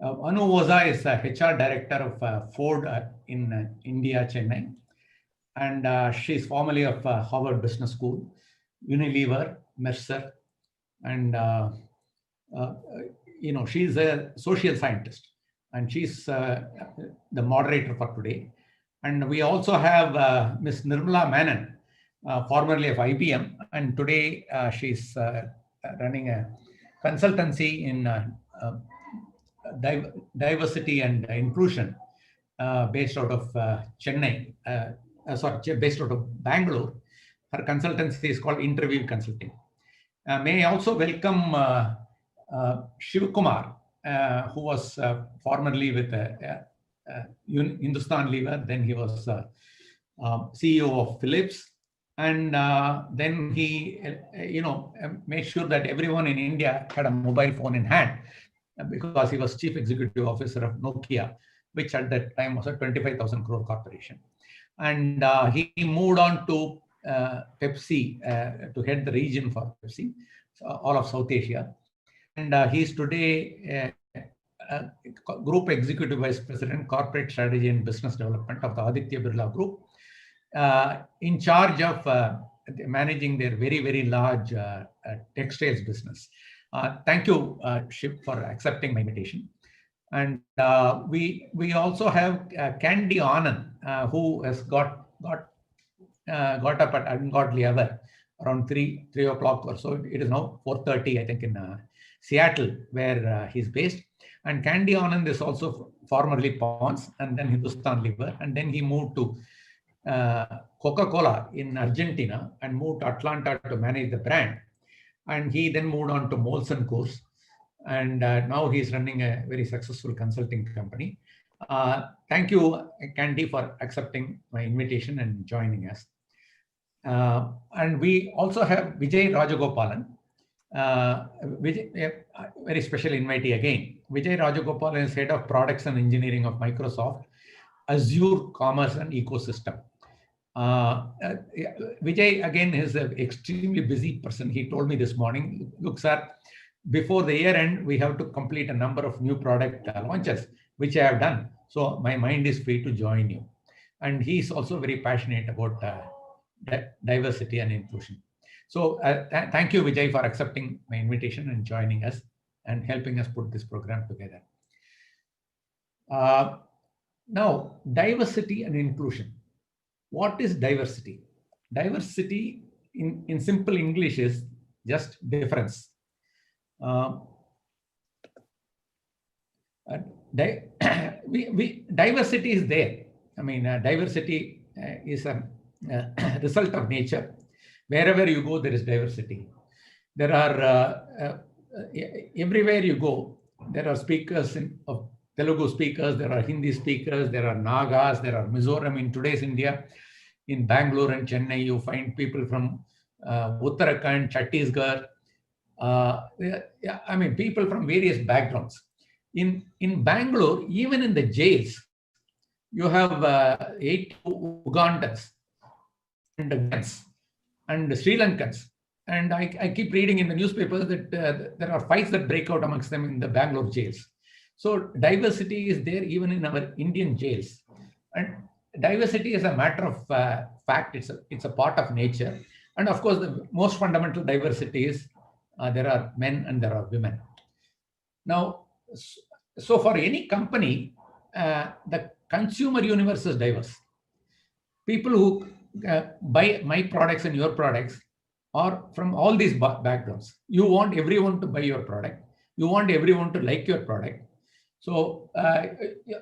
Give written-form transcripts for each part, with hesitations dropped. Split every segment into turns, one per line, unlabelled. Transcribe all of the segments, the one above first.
Anu Oza is HR director of Ford in India, Chennai. And she's formerly of Harvard Business School, Unilever, Mercer, and she's a social scientist, and she's the moderator for today. And we also have Ms. Nirmala Menon, formerly of IBM, and today she's running a consultancy in diversity and inclusion based out of Chennai, based out of Bangalore. Her consultancy is called Interview Consulting. May I also welcome Shiv Kumar, who was formerly with Hindustan Lever, then he was CEO of Philips, and then he, made sure that everyone in India had a mobile phone in hand, because he was chief executive officer of Nokia, which at that time was a 25,000 crore corporation. And he moved on to Pepsi to head the region for Pepsi, so all of South Asia. And he's today Group Executive Vice President, Corporate Strategy and Business Development of the Aditya Birla Group, in charge of managing their very, very large textiles business. Thank you, Shiv, for accepting my invitation. And we also have Candy Anand, who has got up at ungodly hour around 3 o'clock or so. It is now 4:30, I think, in Seattle, where he's based. And Candy Anand is also formerly Pons and then Hindustan Lever, and then he moved to Coca-Cola in Argentina and moved to Atlanta to manage the brand. And he then moved on to Molson Coors, and now he's running a very successful consulting company. Thank you, Candy, for accepting my invitation and joining us. And we also have Vijay Rajagopalan, very special invitee again. Vijay Rajagopalan is head of products and engineering of Microsoft Azure Commerce and Ecosystem. Vijay, again, is an extremely busy person. He told me this morning, look, sir, before the year end, we have to complete a number of new product launches, which I have done. So my mind is free to join you. And he's also very passionate about diversity and inclusion. So thank you, Vijay, for accepting my invitation and joining us and helping us put this program together. Now, diversity and inclusion. What is diversity? Diversity in simple English is just difference. Diversity is there. I mean, diversity is a result of nature. Wherever you go, there is diversity. There are, everywhere you go, there are speakers of Telugu speakers, there are Hindi speakers, there are Nagas, there are Mizoram. In today's India, in Bangalore and Chennai, you find people from Uttarakhand, Chhattisgarh, I mean, people from various backgrounds. In Bangalore, even in the jails, you have 8 Ugandans and Sri Lankans. And I keep reading in the newspapers that there are fights that break out amongst them in the Bangalore jails. So diversity is there even in our Indian jails. And diversity is a matter of fact. It's a part of nature. And of course, the most fundamental diversity is there are men and there are women. Now, so for any company, the consumer universe is diverse. People who buy my products and your products are from all these backgrounds. You want everyone to buy your product. You want everyone to like your product. So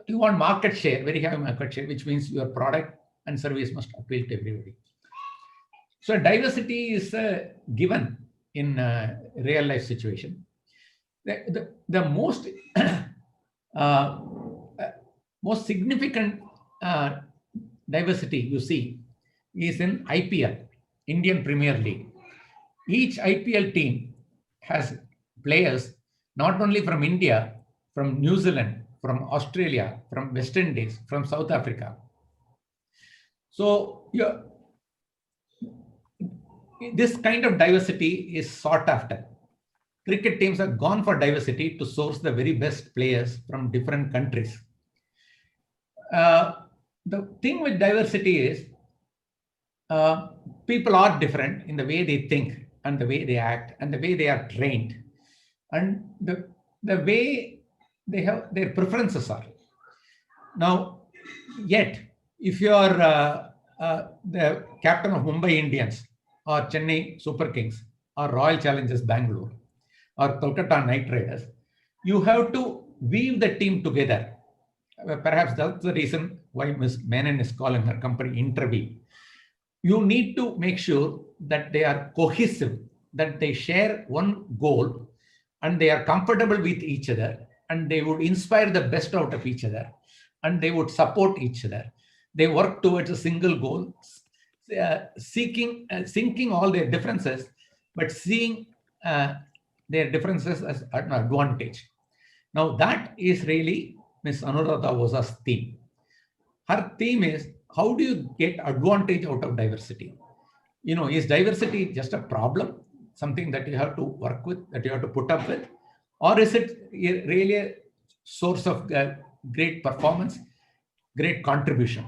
you want market share, very high market share, which means your product and service must appeal to everybody. So diversity is given in real life situation. The most most significant diversity you see is in IPL, Indian Premier League. Each IPL team has players not only from India, from New Zealand, from Australia, from West Indies, from South Africa. So this kind of diversity is sought after. cricket teams have gone for diversity to source the very best players from different countries. The thing with diversity is people are different in the way they think and the way they act and the way they are trained and the way they have their preferences are. Now, yet, if you are the captain of Mumbai Indians or Chennai Super Kings or Royal Challengers Bangalore or Kolkata Knight Riders, you have to weave the team together. Perhaps that's the reason why Ms. Menon is calling her company Interweave. You need to make sure that they are cohesive, that they share one goal and they are comfortable with each other and they would inspire the best out of each other and they would support each other. They work towards a single goal, sinking all their differences, but seeing their differences as an advantage. Now that is really Ms. Anuradha Oza's theme. Her theme is, how do you get advantage out of diversity? Is diversity just a problem, something that you have to work with, that you have to put up with? Or is it really a source of great performance, great contribution?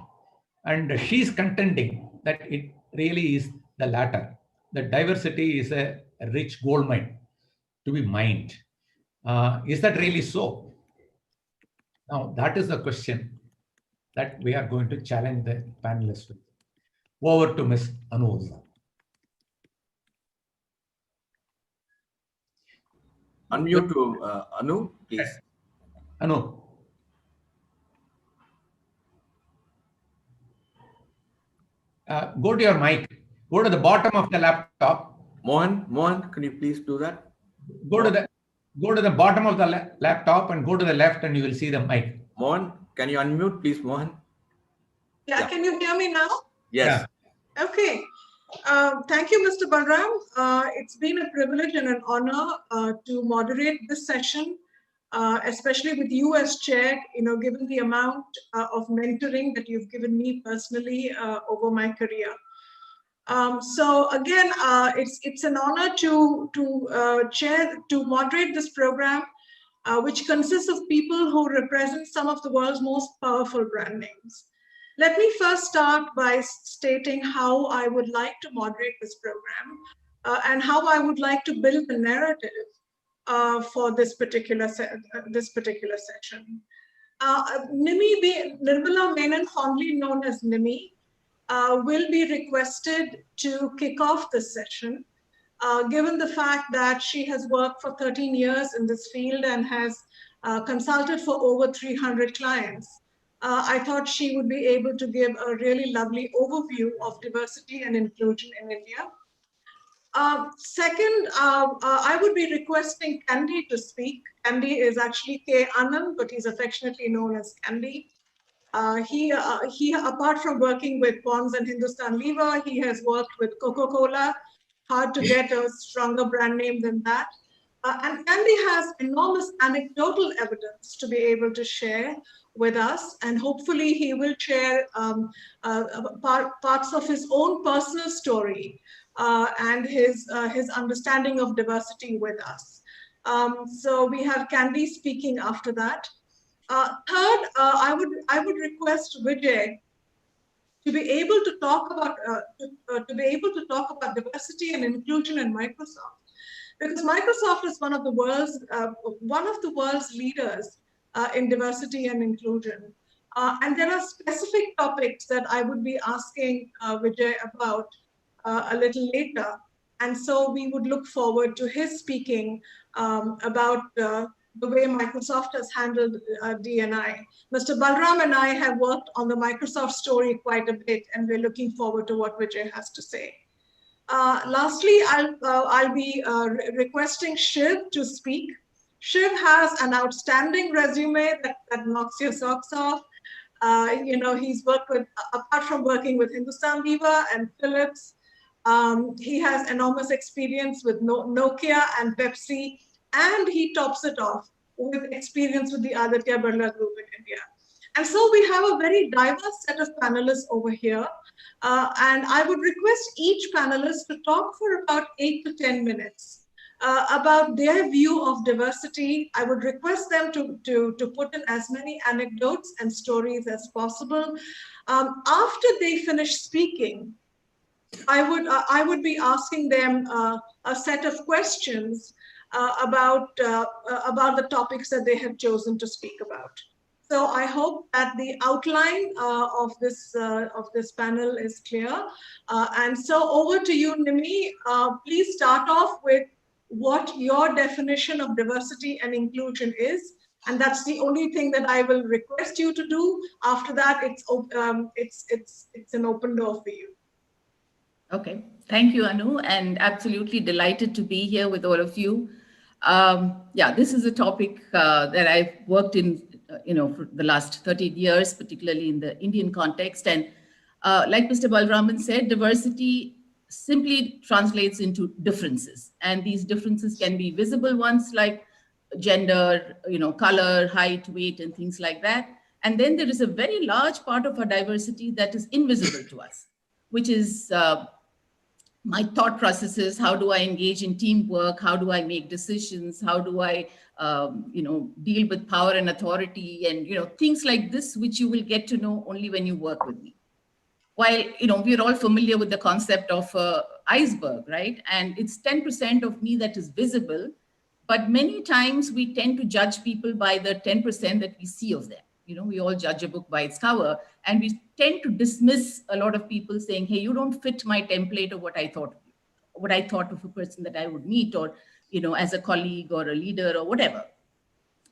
And she's contending that it really is the latter. That diversity is a rich gold mine to be mined. Is that really so? Now, that is the question that we are going to challenge the panelists with. Over to Ms. Anu.
Unmute to Anu, please.
Anu. Go to your mic. Go to the bottom of the laptop.
Mohan, can you please do that?
Go to the bottom of the laptop and go to the left, and you will see the mic.
Mohan, can you unmute, please, Mohan?
Yeah. Can you hear me now?
Yes.
Yeah. Okay. Thank you, Mr. Balram. It's been a privilege and an honor to moderate this session, especially with you as chair, given the amount of mentoring that you've given me personally over my career. So again, it's an honor to moderate this program, which consists of people who represent some of the world's most powerful brand names. Let me first start by stating how I would like to moderate this program and how I would like to build the narrative for this particular session. Nirmala Menon, fondly known as Nimi, will be requested to kick off this session, given the fact that she has worked for 13 years in this field and has consulted for over 300 clients. I thought she would be able to give a really lovely overview of diversity and inclusion in India. Second, I would be requesting Candy to speak. Candy is actually K. Anand, but he's affectionately known as Candy. He, apart from working with Bonds and Hindustan Lever, he has worked with Coca-Cola. Hard to get a stronger brand name than that. And Candy has enormous anecdotal evidence to be able to share with us, and hopefully he will share parts of his own personal story and his understanding of diversity with us. So we have Candy speaking after that. Third, I would request Vijay to be able to talk about diversity and inclusion in Microsoft, because Microsoft is one of the world's leaders in diversity and inclusion, and there are specific topics that I would be asking Vijay about a little later, and so we would look forward to his speaking about the way Microsoft has handled D&I. Mr. Balram and I have worked on the Microsoft story quite a bit, and we're looking forward to what Vijay has to say. Lastly, I'll be requesting Shiv to speak. Shiv has an outstanding resume that knocks your socks off. He's worked with, apart from working with Hindustan Lever and Philips, he has enormous experience with Nokia and Pepsi, and he tops it off with experience with the Aditya Birla Group in India. And so we have a very diverse set of panelists over here. And I would request each panelist to talk for about 8 to 10 minutes. about their view of diversity. I would request them to put in as many anecdotes and stories as possible. After they finish speaking, I would be asking them a set of questions about the topics that they have chosen to speak about. So I hope that the outline of this panel is clear. And so over to you, Nimi. Please start off with what your definition of diversity and inclusion is. And that's the only thing that I will request you to do. After that, it's an open door for you.
Okay, thank you, Anu, and absolutely delighted to be here with all of you. Yeah, this is a topic that I've worked in, for the last 13 years, particularly in the Indian context. And like Mr. Balraman said, diversity simply translates into differences. And these differences can be visible ones like gender, color, height, weight, and things like that. And then there is a very large part of our diversity that is invisible to us, which is my thought processes. How do I engage in teamwork? How do I make decisions? How do I, deal with power and authority and, things like this, which you will get to know only when you work with me. While, we're all familiar with the concept of iceberg, right? And it's 10% of me that is visible, but many times we tend to judge people by the 10% that we see of them. We all judge a book by its cover, and we tend to dismiss a lot of people saying, hey, you don't fit my template of what I thought of a person that I would meet, or, as a colleague or a leader or whatever.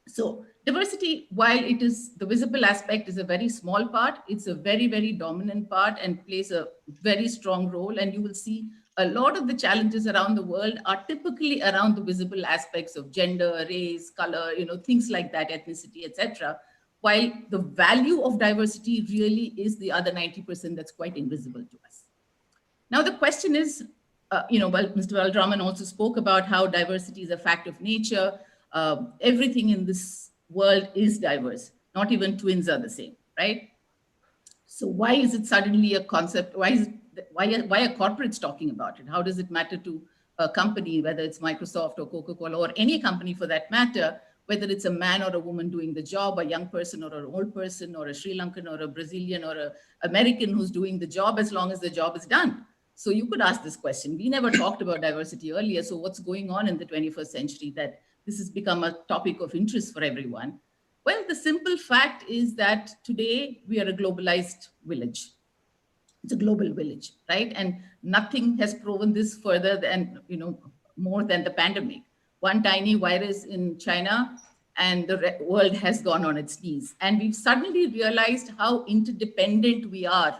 So diversity, while it is the visible aspect, is a very small part, it's a very, very dominant part and plays a very strong role. And you will see a lot of the challenges around the world are typically around the visible aspects of gender, race, color, things like that, ethnicity, etc. While the value of diversity really is the other 90% that's quite invisible to us. Now, the question is, Mr. Balraman also spoke about how diversity is a fact of nature. Everything in this world is diverse. Not even twins are the same, right? So why is it suddenly a concept? Why are corporates talking about it? How does it matter to a company, whether it's Microsoft or Coca-Cola or any company for that matter, whether it's a man or a woman doing the job, a young person or an old person, or a Sri Lankan or a Brazilian or an American who's doing the job, as long as the job is done? So you could ask this question. We never talked about diversity earlier. So what's going on in the 21st century that this has become a topic of interest for everyone? Well, the simple fact is that today we are a globalized village. It's a global village, right? And nothing has proven this further than, more than the pandemic. One tiny virus in China and the world has gone on its knees. And we've suddenly realized how interdependent we are,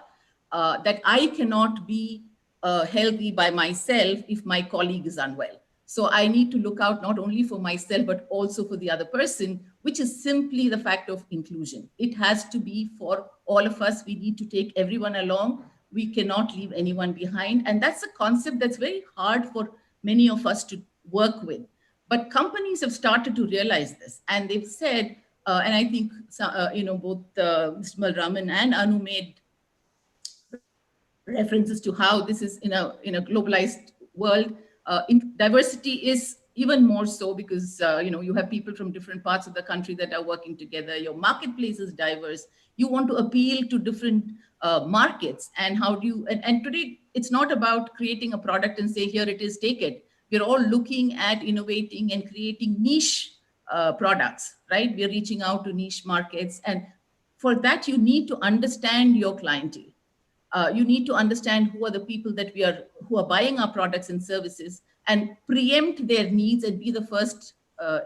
that I cannot be healthy by myself if my colleague is unwell. So I need to look out not only for myself, but also for the other person, which is simply the fact of inclusion. It has to be for all of us. We need to take everyone along. We cannot leave anyone behind. And that's a concept that's very hard for many of us to work with. But companies have started to realize this, and they've said, and I think both Mr. Balraman and Anu made references to how this is in a globalized world. Diversity is even more so because you have people from different parts of the country that are working together. Your marketplace is diverse. You want to appeal to different markets, and how do you? And today it's not about creating a product and say, here it is, take it. We're all looking at innovating and creating niche products, right? We're reaching out to niche markets. And for that, you need to understand your clientele. You need to understand who are the people that who are buying our products and services, and preempt their needs and be the first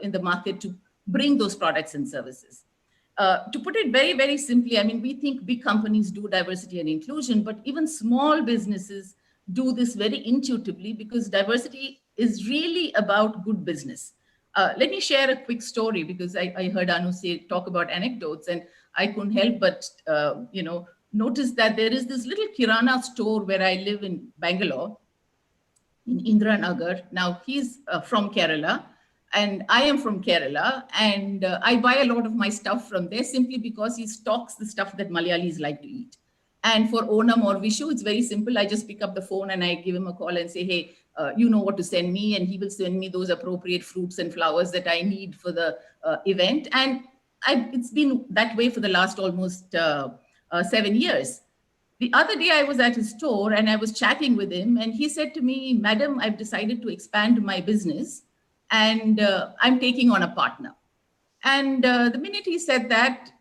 in the market to bring those products and services. To put it very, very simply, I mean, we think big companies do diversity and inclusion, but even small businesses do this very intuitively because diversity is really about good business. Let me share a quick story because I heard Anu talk about anecdotes, and I couldn't help but notice that there is this little Kirana store where I live in Bangalore, in Indranagar. Now he's from Kerala, and I am from Kerala, and I buy a lot of my stuff from there simply because he stocks the stuff that Malayalis like to eat. And for Onam or Vishu, it's very simple. I just pick up the phone and I give him a call and say, hey, you know what to send me, and he will send me those appropriate fruits and flowers that I need for the event. And it's been that way for the last almost 7 years. The other day I was at his store and I was chatting with him, and he said to me, Madam, I've decided to expand my business and I'm taking on a partner. And the minute he said that,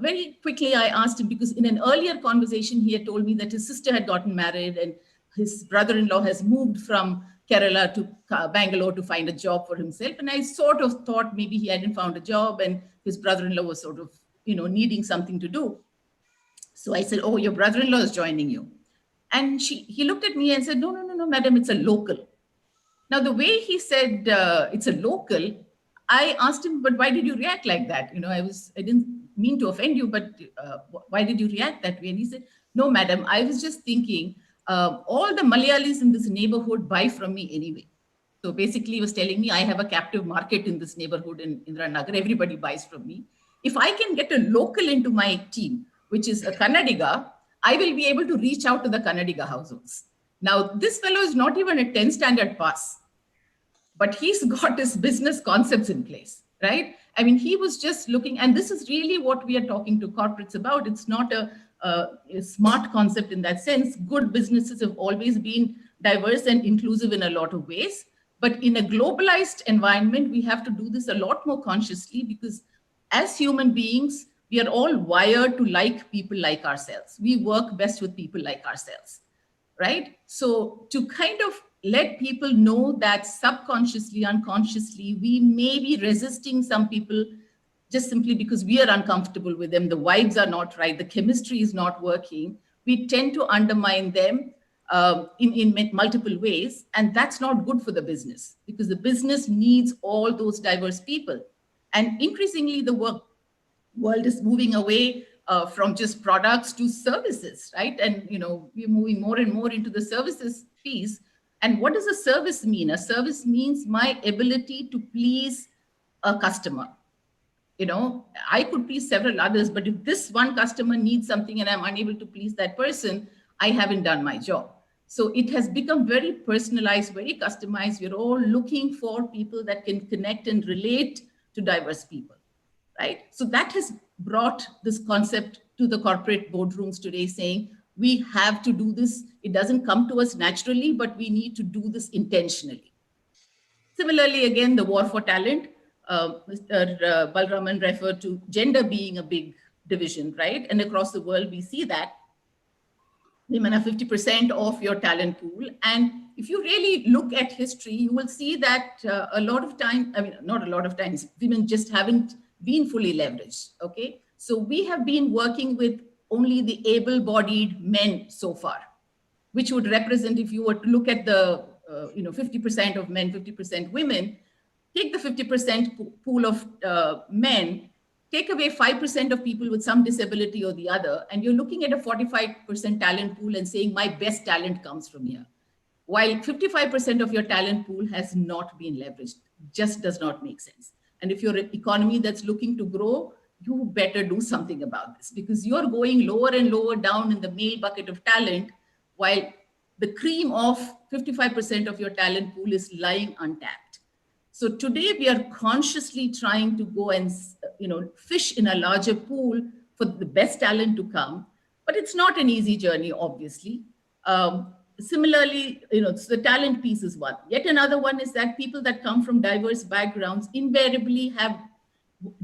very quickly I asked him, because in an earlier conversation, he had told me that his sister had gotten married and his brother-in-law has moved from Kerala to Bangalore to find a job for himself. And I sort of thought maybe he hadn't found a job and his brother-in-law was sort of, needing something to do. So I said, oh, your brother-in-law is joining you. And he looked at me and said, no, madam, it's a local. Now, the way he said it's a local, I asked him, but why did you react like that? I didn't mean to offend you, but why did you react that way? And he said, no, madam, I was just thinking all the Malayalis in this neighborhood buy from me anyway. So basically he was telling me I have a captive market in this neighborhood in Indiranagar. Everybody buys from me. If I can get a local into my team, which is a Kannadiga, I will be able to reach out to the Kannadiga households. Now, this fellow is not even a 10 standard pass, but he's got his business concepts in place, right? I mean, he was just looking, and this is really what we are talking to corporates about. It's not a smart concept in that sense. Good businesses have always been diverse and inclusive in a lot of ways. But in a globalized environment, we have to do this a lot more consciously, because as human beings, we are all wired to like people like ourselves. We work best with people like ourselves, right? So to kind of let people know that subconsciously, unconsciously, we may be resisting some people just simply because we are uncomfortable with them. The vibes are not right. The chemistry is not working. We tend to undermine them in multiple ways. And that's not good for the business, because the business needs all those diverse people. And increasingly, the world is moving away from just products to services, right? And we're moving more and more into the services piece. And what does a service mean? A service means my ability to please a customer. I could please several others, but if this one customer needs something and I'm unable to please that person, I haven't done my job. So it has become very personalized, very customized. We're all looking for people that can connect and relate to diverse people, right? So that has brought this concept to the corporate boardrooms today, saying, we have to do this. It doesn't come to us naturally, but we need to do this intentionally. Similarly, again, the war for talent, Mr. Balraman referred to gender being a big division, right? And across the world, we see that women are 50% of your talent pool. And if you really look at history, you will see that a lot of time, not a lot of times, women just haven't been fully leveraged, okay? So we have been working with only the able-bodied men so far, which would represent, if you were to look at the 50% of men, 50% women, take the 50% pool of men, take away 5% of people with some disability or the other, and you're looking at a 45% talent pool and saying my best talent comes from here. While 55% of your talent pool has not been leveraged, just does not make sense. And if you're an economy that's looking to grow, you better do something about this, because you're going lower and lower down in the male bucket of talent, while the cream of 55% of your talent pool is lying untapped. So today we are consciously trying to go and fish in a larger pool for the best talent to come, but it's not an easy journey, obviously. Similarly, so the talent piece is one. Yet another one is that people that come from diverse backgrounds invariably have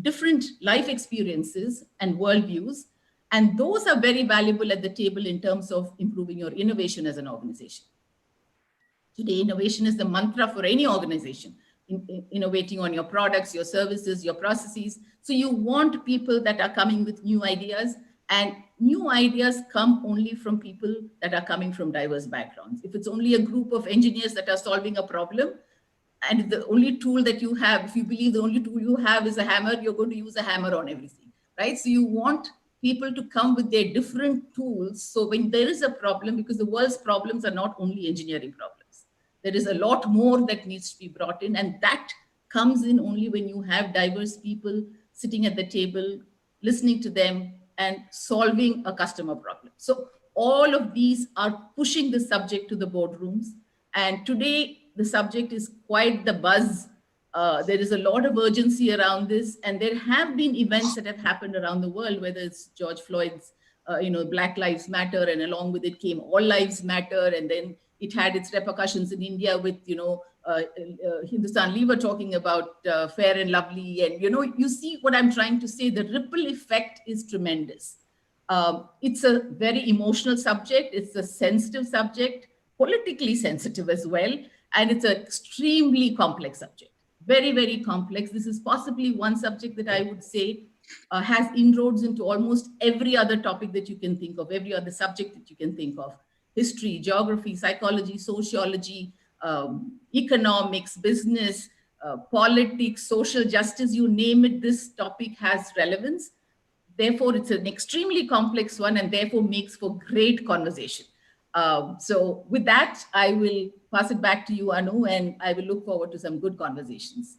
different life experiences and worldviews, and those are very valuable at the table in terms of improving your innovation as an organization. Today, innovation is the mantra for any organization. Innovating on your products, your services, your processes. So you want people that are coming with new ideas, and new ideas come only from people that are coming from diverse backgrounds. If it's only a group of engineers that are solving a problem, and the only tool that you have, if you believe the only tool you have is a hammer, you're going to use a hammer on everything, right? So you want people to come with their different tools. So when there is a problem, because the world's problems are not only engineering problems, there is a lot more that needs to be brought in, and that comes in only when you have diverse people sitting at the table, listening to them and solving a customer problem. So all of these are pushing the subject to the boardrooms. And today, the subject is quite the buzz. There is a lot of urgency around this, and there have been events that have happened around the world, whether it's George Floyd's, Black Lives Matter, and along with it came All Lives Matter, and then it had its repercussions in India with, Hindustan Lever talking about Fair and Lovely, and you see what I'm trying to say. The ripple effect is tremendous. It's a very emotional subject. It's a sensitive subject, politically sensitive as well, and it's an extremely complex subject. Very, very complex. This is possibly one subject that I would say has inroads into almost every other topic that you can think of, every other subject that you can think of. History, geography, psychology, sociology, economics, business, politics, social justice, you name it, this topic has relevance. Therefore, it's an extremely complex one, and therefore makes for great conversation. So with that, I will pass it back to you, Anu, and I will look forward to some good conversations.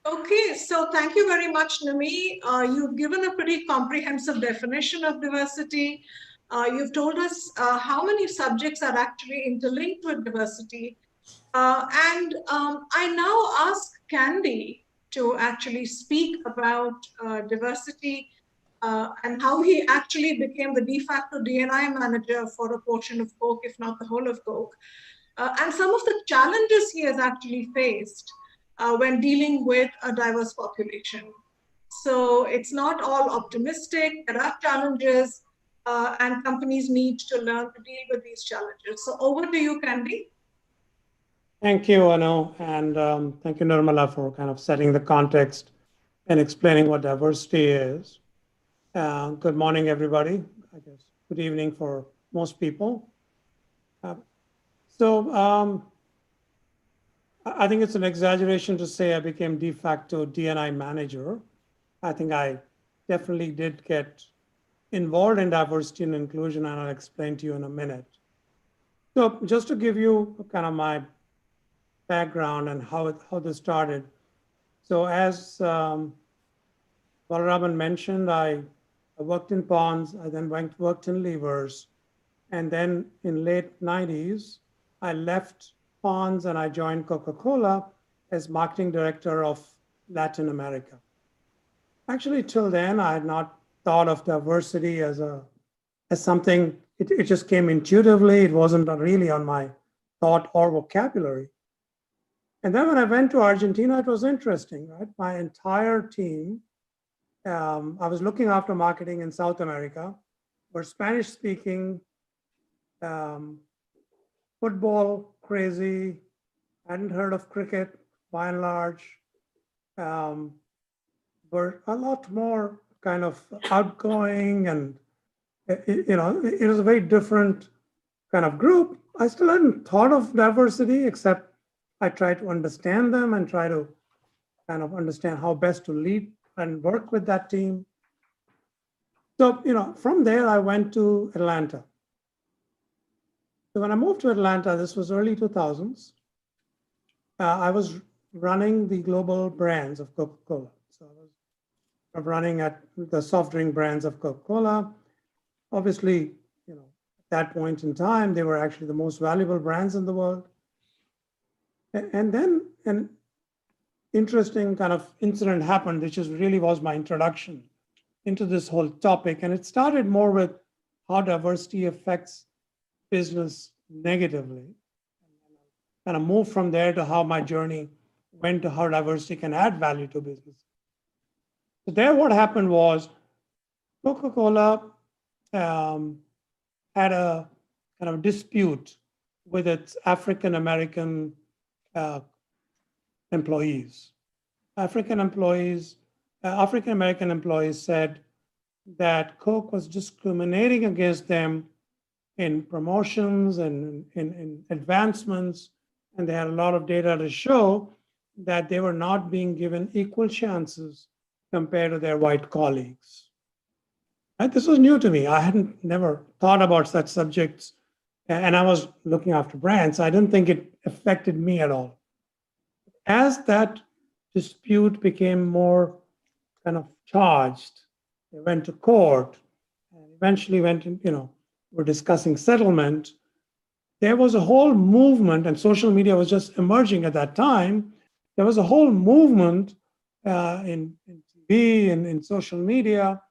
Okay, so thank you very much, Nimi. You've given a pretty comprehensive definition of diversity. You've told us how many subjects are actually interlinked with diversity. I now ask Candy to actually speak about diversity and how he actually became the de facto D&I manager for a portion of Coke, if not the whole of Coke, and some of the challenges he has actually faced when dealing with a diverse population. So it's not all optimistic. There are challenges, and companies need to learn to deal with these challenges. So over to you, Candy.
Thank you, Anu, and thank you, Nirmala, for kind of setting the context and explaining what diversity is. Good morning, everybody. I guess good evening for most people. I think it's an exaggeration to say I became de facto D&I manager. I think I definitely did get involved in diversity and inclusion, and I'll explain to you in a minute. So just to give you kind of my background and how this started. So as Balaraman mentioned, I worked in ponds, I then worked in levers, and then in late 90s, I left ponds and I joined Coca-Cola as marketing director of Latin America. Actually, till then, I had not thought of diversity as something, it just came intuitively. It wasn't really on my thought or vocabulary. And then when I went to Argentina, it was interesting, right? My entire team, I was looking after marketing in South America, were Spanish speaking, football crazy, hadn't heard of cricket by and large, were a lot more kind of outgoing, and it was a very different kind of group. I still hadn't thought of diversity, except I tried to understand them and try to kind of understand how best to lead and work with that team. So, from there, I went to Atlanta. So when I moved to Atlanta, this was early 2000s, I was running the global brands of Coca-Cola. So I was running at the soft drink brands of Coca-Cola. Obviously, at that point in time, they were actually the most valuable brands in the world. And then an interesting kind of incident happened, which really was my introduction into this whole topic. And it started more with how diversity affects business negatively. Kind of moved from there to how my journey went to how diversity can add value to business. So there what happened was Coca-Cola had a kind of dispute with its African-American employees. African-American employees said that Coke was discriminating against them in promotions and in advancements, and they had a lot of data to show that they were not being given equal chances compared to their white colleagues. And this was new to me. I hadn't never thought about such subjects, and I was looking after brands. I didn't think it affected me at all. As that dispute became more kind of charged, they went to court and eventually went in, were discussing settlement, there was a whole movement, and social media was just emerging at that time. There was a whole movement in TV and in social media,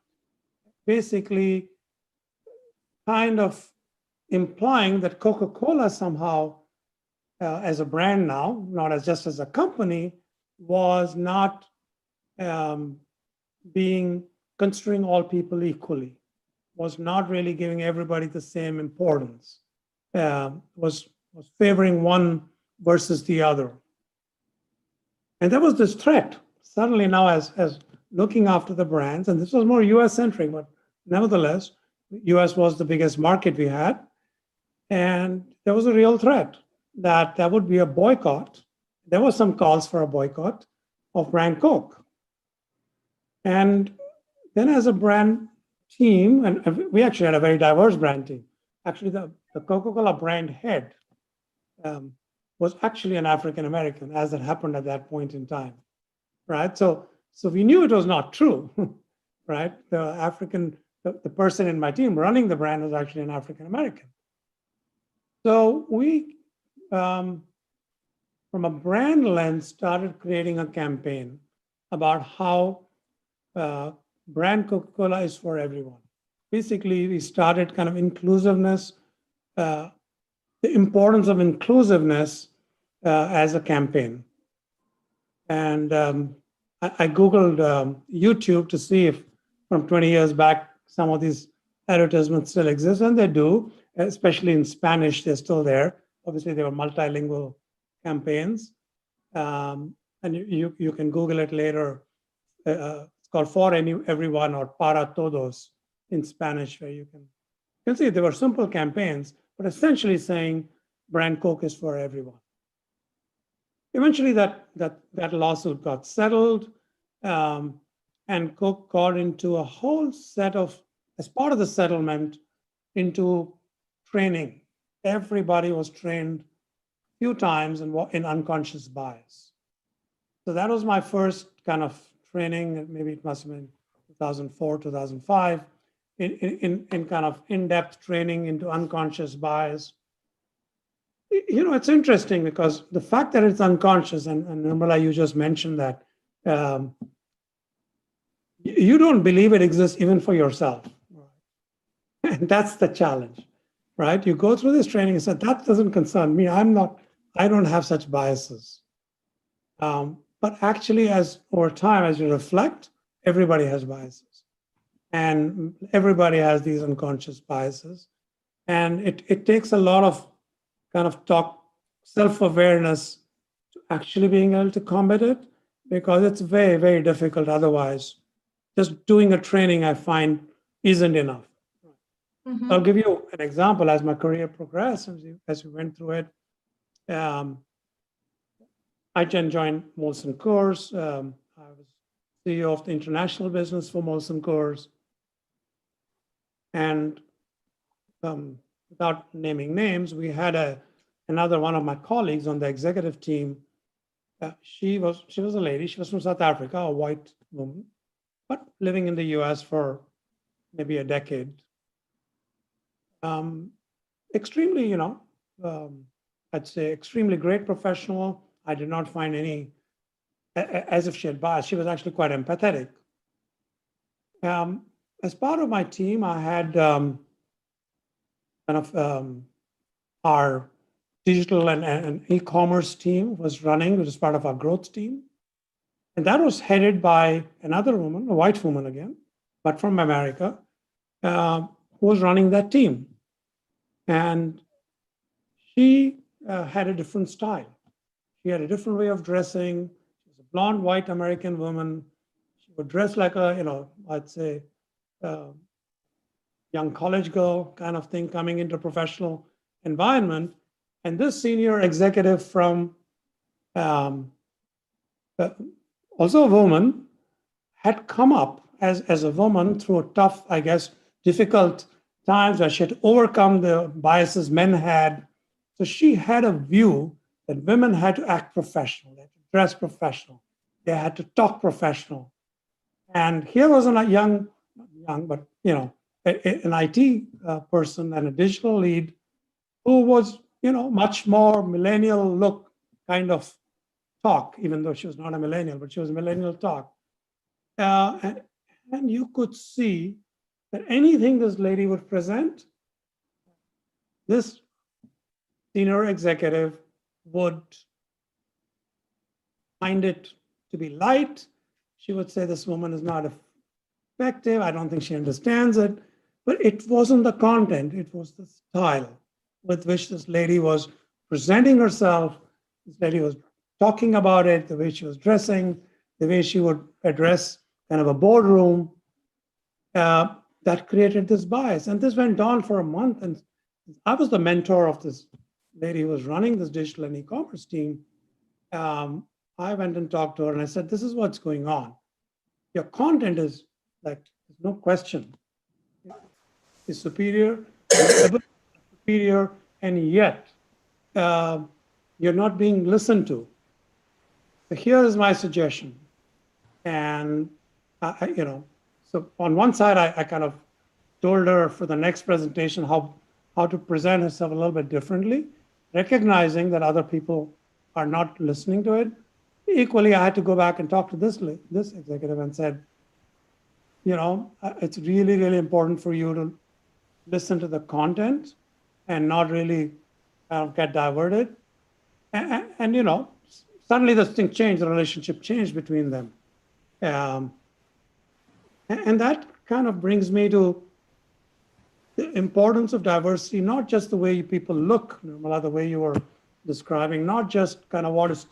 basically kind of implying that Coca-Cola somehow, as a brand now, not as just as a company, was not being considering all people equally, was not really giving everybody the same importance, was favoring one versus the other. And there was this threat. Suddenly now, as looking after the brands, and this was more US centric, but nevertheless, US was the biggest market we had. And there was a real threat that there would be a boycott. There were some calls for a boycott of brand Coke. And then as a brand team, and we actually had a very diverse brand team. Actually, the Coca-Cola brand head was actually an African-American, as it happened at that point in time, right? So we knew it was not true, right? The person in my team running the brand was actually an African-American. So we, from a brand lens, started creating a campaign about how brand Coca-Cola is for everyone. Basically, we started kind of inclusiveness, the importance of inclusiveness as a campaign. And I Googled YouTube to see if from 20 years back, some of these advertisements still exist, and they do, especially in Spanish, they're still there. Obviously, they were multilingual campaigns. And you can Google it later. It's called For Everyone or Para Todos in Spanish, where you can see there were simple campaigns, but essentially saying brand Coke is for everyone. Eventually, that lawsuit got settled, and Coke got into a whole set of, as part of the settlement, into training. Everybody was trained a few times in unconscious bias. So that was my first kind of training. Maybe it must have been 2004, 2005, in kind of in-depth training into unconscious bias. You know, it's interesting because the fact that it's unconscious, and Nirmala, you just mentioned that, you don't believe it exists even for yourself. And that's the challenge, right? You go through this training and say, that doesn't concern me. I don't have such biases. But actually, over time, as you reflect, everybody has biases. And everybody has these unconscious biases. And it takes a lot of kind of self-awareness to actually being able to combat it, because it's very, very difficult otherwise. Just doing a training, I find, isn't enough. Mm-hmm. I'll give you an example. As my career progressed, as we went through it, I then joined Molson Coors. I was CEO of the international business for Molson Coors. And without naming names, we had another one of my colleagues on the executive team. She was a lady. She was from South Africa, a white woman, but living in the US for maybe a decade. Extremely, I'd say extremely great professional. I did not find any, as if she had bias. She was actually quite empathetic. As part of my team, I had our digital and e-commerce team was running, which is part of our growth team. And that was headed by another woman, a white woman again, but from America, who was running that team. And she had a different style. She had a different way of dressing. She was a blonde, white American woman. She would dress like I'd say, young college girl kind of thing, coming into a professional environment. And this senior executive from, also a woman, had come up as a woman through a tough, I guess, difficult times where she had overcome the biases men had. So she had a view that women had to act professional, they had to dress professional, they had to talk professional. And here was a young, but an IT person and a digital lead who was, much more millennial look kind of talk, even though she was not a millennial, but she was millennial talk. And you could see that anything this lady would present, this senior executive would find it to be light. She would say, this woman is not effective. I don't think she understands it. But it wasn't the content, it was the style with which this lady was presenting herself. This lady was talking about it, the way she was dressing, the way she would address kind of a boardroom, that created this bias. And this went on for a month. And I was the mentor of this lady who was running this digital and e-commerce team. I went and talked to her and I said, this is what's going on. Your content is like, there's no question, is superior, superior, and yet you're not being listened to. So here is my suggestion. And, so on one side, I kind of told her for the next presentation how to present herself a little bit differently, recognizing that other people are not listening to it. Equally, I had to go back and talk to this executive and said, it's really, really important for you to listen to the content and not really get diverted. And suddenly this thing changed, the relationship changed between them. And that kind of brings me to the importance of diversity, not just the way people look, Nirmala, the way you were describing, not just kind of what is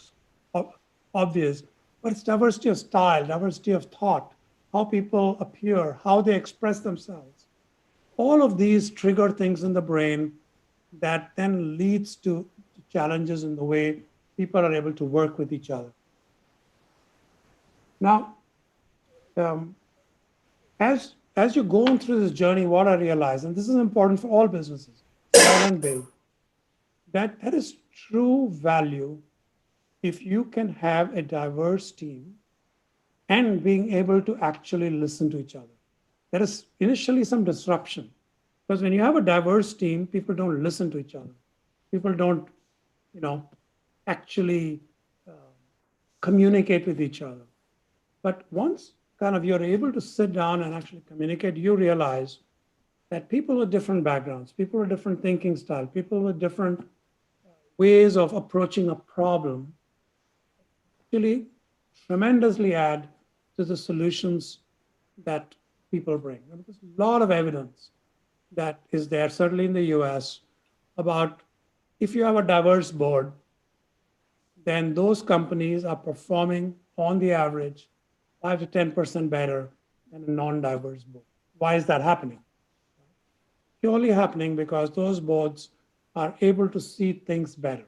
obvious, but it's diversity of style, diversity of thought, how people appear, how they express themselves. All of these trigger things in the brain that then leads to challenges in the way people are able to work with each other. Now, as you're going through this journey, what I realize, and this is important for all businesses, small and big, that there is true value if you can have a diverse team and being able to actually listen to each other. There is initially some disruption because when you have a diverse team, people don't listen to each other. People don't, actually communicate with each other. But once kind of you're able to sit down and actually communicate, you realize that people with different backgrounds, people with different thinking style, people with different ways of approaching a problem actually tremendously add to the solutions that people bring. And there's a lot of evidence that is there, certainly in the US, about if you have a diverse board, then those companies are performing on the average 5 to 10% better than a non-diverse board. Why is that happening? Purely happening because those boards are able to see things better,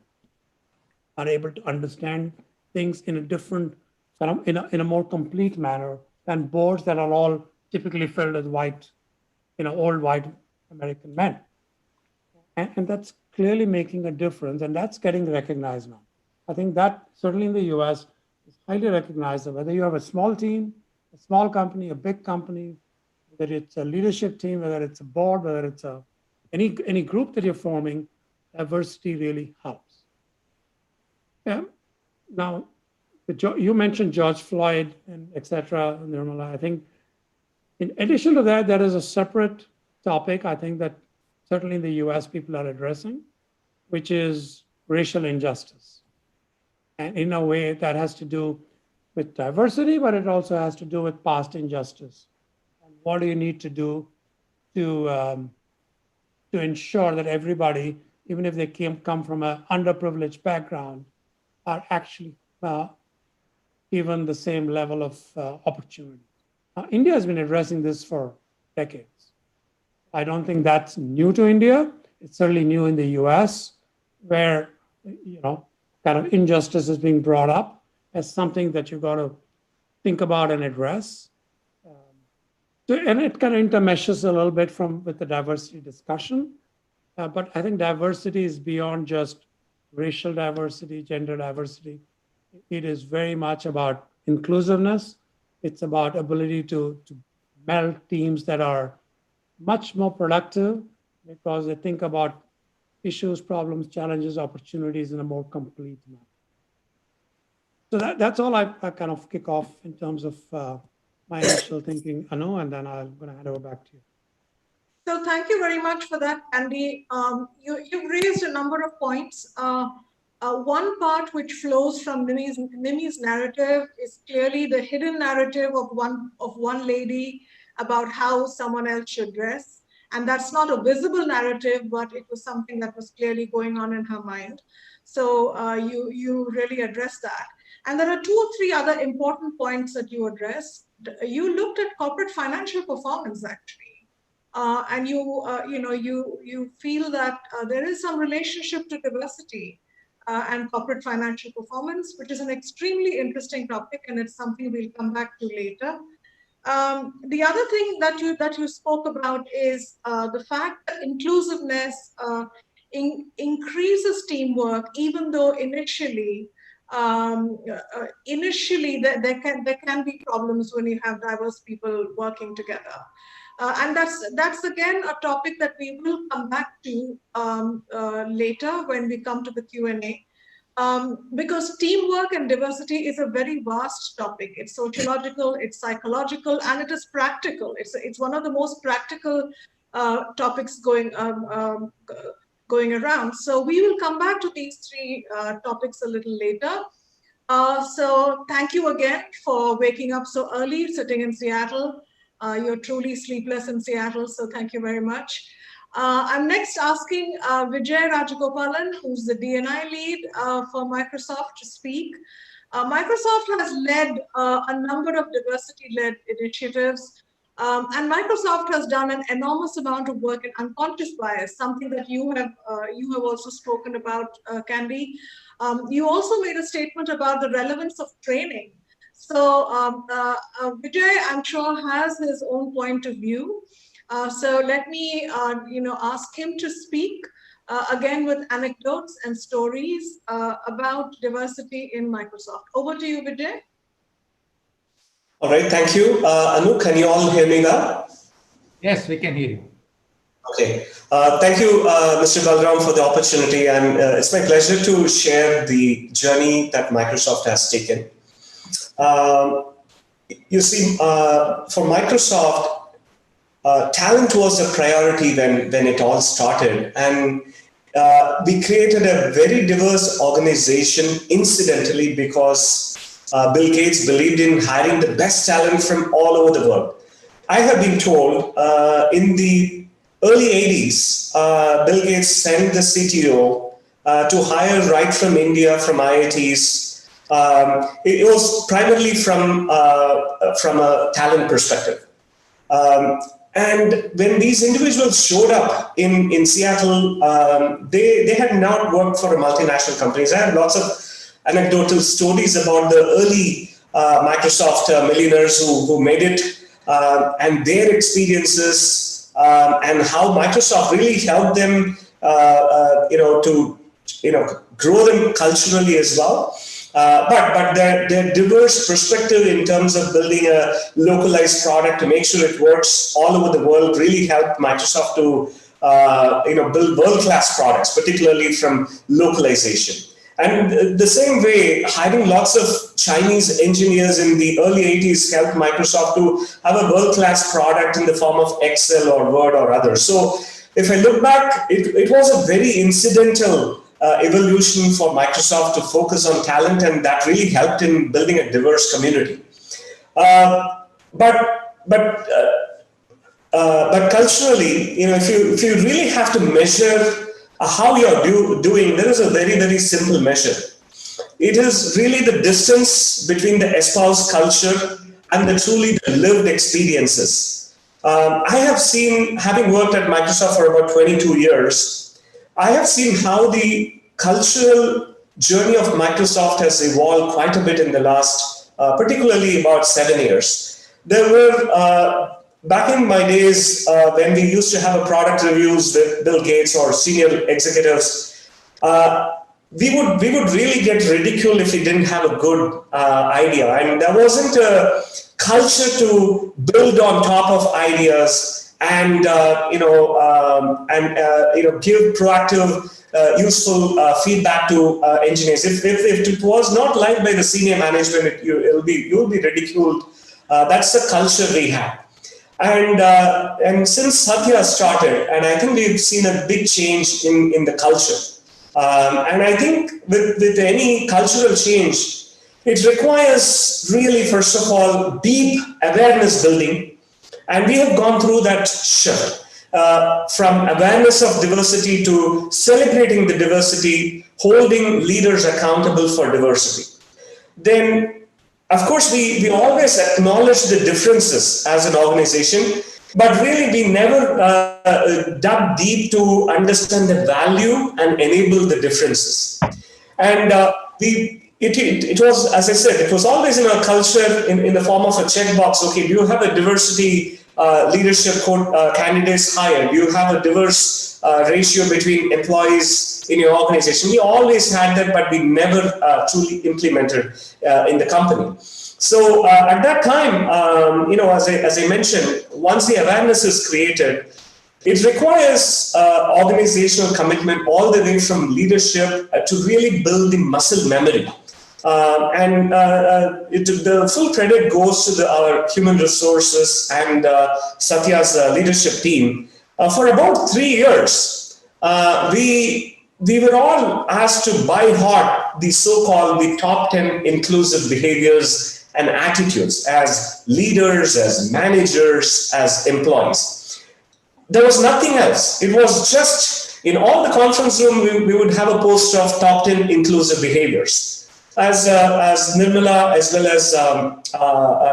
are able to understand things in a different, in a more complete manner than boards that are all typically filled with white, old white American men. And that's clearly making a difference, and that's getting recognized now. I think that certainly in the US is highly recognized that whether you have a small team, a small company, a big company, whether it's a leadership team, whether it's a board, whether it's any group that you're forming, diversity really helps. Yeah. Now, you mentioned George Floyd and et cetera, Nirmala. I think in addition to that, there is a separate topic I think that certainly in the US people are addressing, which is racial injustice. And in a way that has to do with diversity, but it also has to do with past injustice. And what do you need to do to ensure that everybody, even if they come from an underprivileged background, are actually given the same level of opportunity. India has been addressing this for decades. I don't think that's new to India. It's certainly new in the US, where, kind of injustice is being brought up as something that you've got to think about and address. And it kind of intermeshes a little bit with the diversity discussion. But I think diversity is beyond just racial diversity, gender diversity. It is very much about inclusiveness. It's about ability to meld teams that are much more productive because they think about issues, problems, challenges, opportunities in a more complete manner. So that's all I kind of kick off in terms of my initial thinking, Anu, and then I'm going to hand over back to you.
So thank you very much for that, Andy. You've raised a number of points. One part which flows from Nimi's narrative is clearly the hidden narrative of one lady about how someone else should dress. And that's not a visible narrative, but it was something that was clearly going on in her mind. So you really addressed that. And there are 2 or 3 other important points that you addressed. You looked at corporate financial performance, actually. And you feel that there is some relationship to diversity and corporate financial performance, which is an extremely interesting topic, and it's something we'll come back to later. The other thing that you spoke about is the fact that inclusiveness increases teamwork, even though initially there can be problems when you have diverse people working together. And that's again a topic that we will come back to later when we come to the Q&A. Because teamwork and diversity is a very vast topic. It's sociological, it's psychological, and it is practical. It's one of the most practical topics going around. So we will come back to these 3 topics a little later. So thank you again for waking up so early, sitting in Seattle. You're truly sleepless in Seattle, so thank you very much. I'm next asking Vijay Rajagopalan, who's the D&I lead for Microsoft, to speak. Microsoft has led a number of diversity-led initiatives, and Microsoft has done an enormous amount of work in unconscious bias, something that you have also spoken about, Candy. You also made a statement about the relevance of training. So Vijay, I'm sure, has his own point of view. So let me, ask him to speak again with anecdotes and stories about diversity in Microsoft. Over to you, Vijay.
All right, thank you. Anu, can you all hear me now?
Yes, we can hear you.
Okay. Thank you, Mr. Balram, for the opportunity. And it's my pleasure to share the journey that Microsoft has taken. You see, for Microsoft, talent was a priority when it all started. And we created a very diverse organization, incidentally, because Bill Gates believed in hiring the best talent from all over the world. I have been told in the early 80s, Bill Gates sent the CTO to hire right from India, from IITs. It was primarily from a talent perspective. And when these individuals showed up in Seattle, they had not worked for a multinational companies. I have lots of anecdotal stories about the early Microsoft millionaires who made it and their experiences and how Microsoft really helped them, to grow them culturally as well. But their diverse perspective in terms of building a localized product to make sure it works all over the world really helped Microsoft to build world-class products, particularly from localization. And the same way, hiring lots of Chinese engineers in the early 80s helped Microsoft to have a world-class product in the form of Excel or Word or others. So if I look back, it was a very incidental evolution for Microsoft to focus on talent, and that really helped in building a diverse community. But culturally, if you really have to measure how you're doing, there is a very, very simple measure. It is really the distance between the espoused culture and the truly lived experiences. I have seen, having worked at Microsoft for about 22 years, I have seen how the cultural journey of Microsoft has evolved quite a bit in the last, particularly about 7 years. There were, back in my days, when we used to have a product reviews with Bill Gates or senior executives, we would really get ridiculed if we didn't have a good idea. And there wasn't a culture to build on top of ideas and give proactive, useful feedback to engineers. If it was not liked by the senior management, you'll be ridiculed. That's the culture we have. And since Satya started, and I think we've seen a big change in the culture. And I think with any cultural change, it requires really, first of all, deep awareness building. And we have gone through that shift from awareness of diversity to celebrating the diversity, holding leaders accountable for diversity. Then, of course, we always acknowledge the differences as an organization, but really we never dug deep to understand the value and enable the differences. And it was, as I said, it was always in our culture in the form of a checkbox. Okay, do you have a diversity leadership candidates hired? Do you have a diverse ratio between employees in your organization? We always had that, but we never truly implemented in the company. So at that time, as I mentioned, once the awareness is created, it requires organizational commitment all the way from leadership to really build the muscle memory. The full credit goes to our human resources and Satya's leadership team. For about 3 years, we were all asked to by heart the so-called the top 10 inclusive behaviors and attitudes as leaders, as managers, as employees. There was nothing else. It was just in all the conference room, we would have a poster of top 10 inclusive behaviors. As Nirmala as well as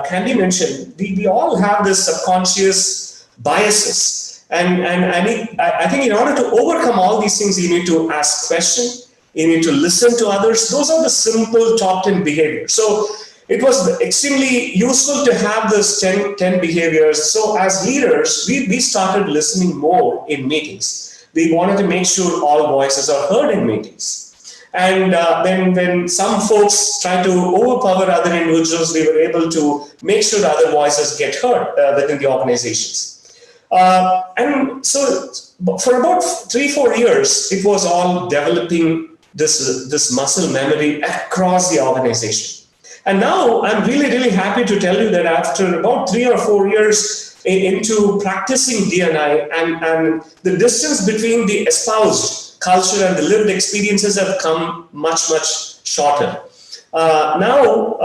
Candy mentioned, we all have this subconscious biases. And I think in order to overcome all these things, you need to ask questions, you need to listen to others. Those are the simple top 10 behaviors. So it was extremely useful to have this 10 behaviors. So as leaders, we started listening more in meetings. We wanted to make sure all voices are heard in meetings. And when some folks try to overpower other individuals, we were able to make sure other voices get heard within the organizations. And so for about 3-4 years, it was all developing this muscle memory across the organization. And now I'm really, really happy to tell you that after about 3 or 4 years into practicing D&I, and the distance between the espoused culture and the lived experiences have come much, much shorter. Now,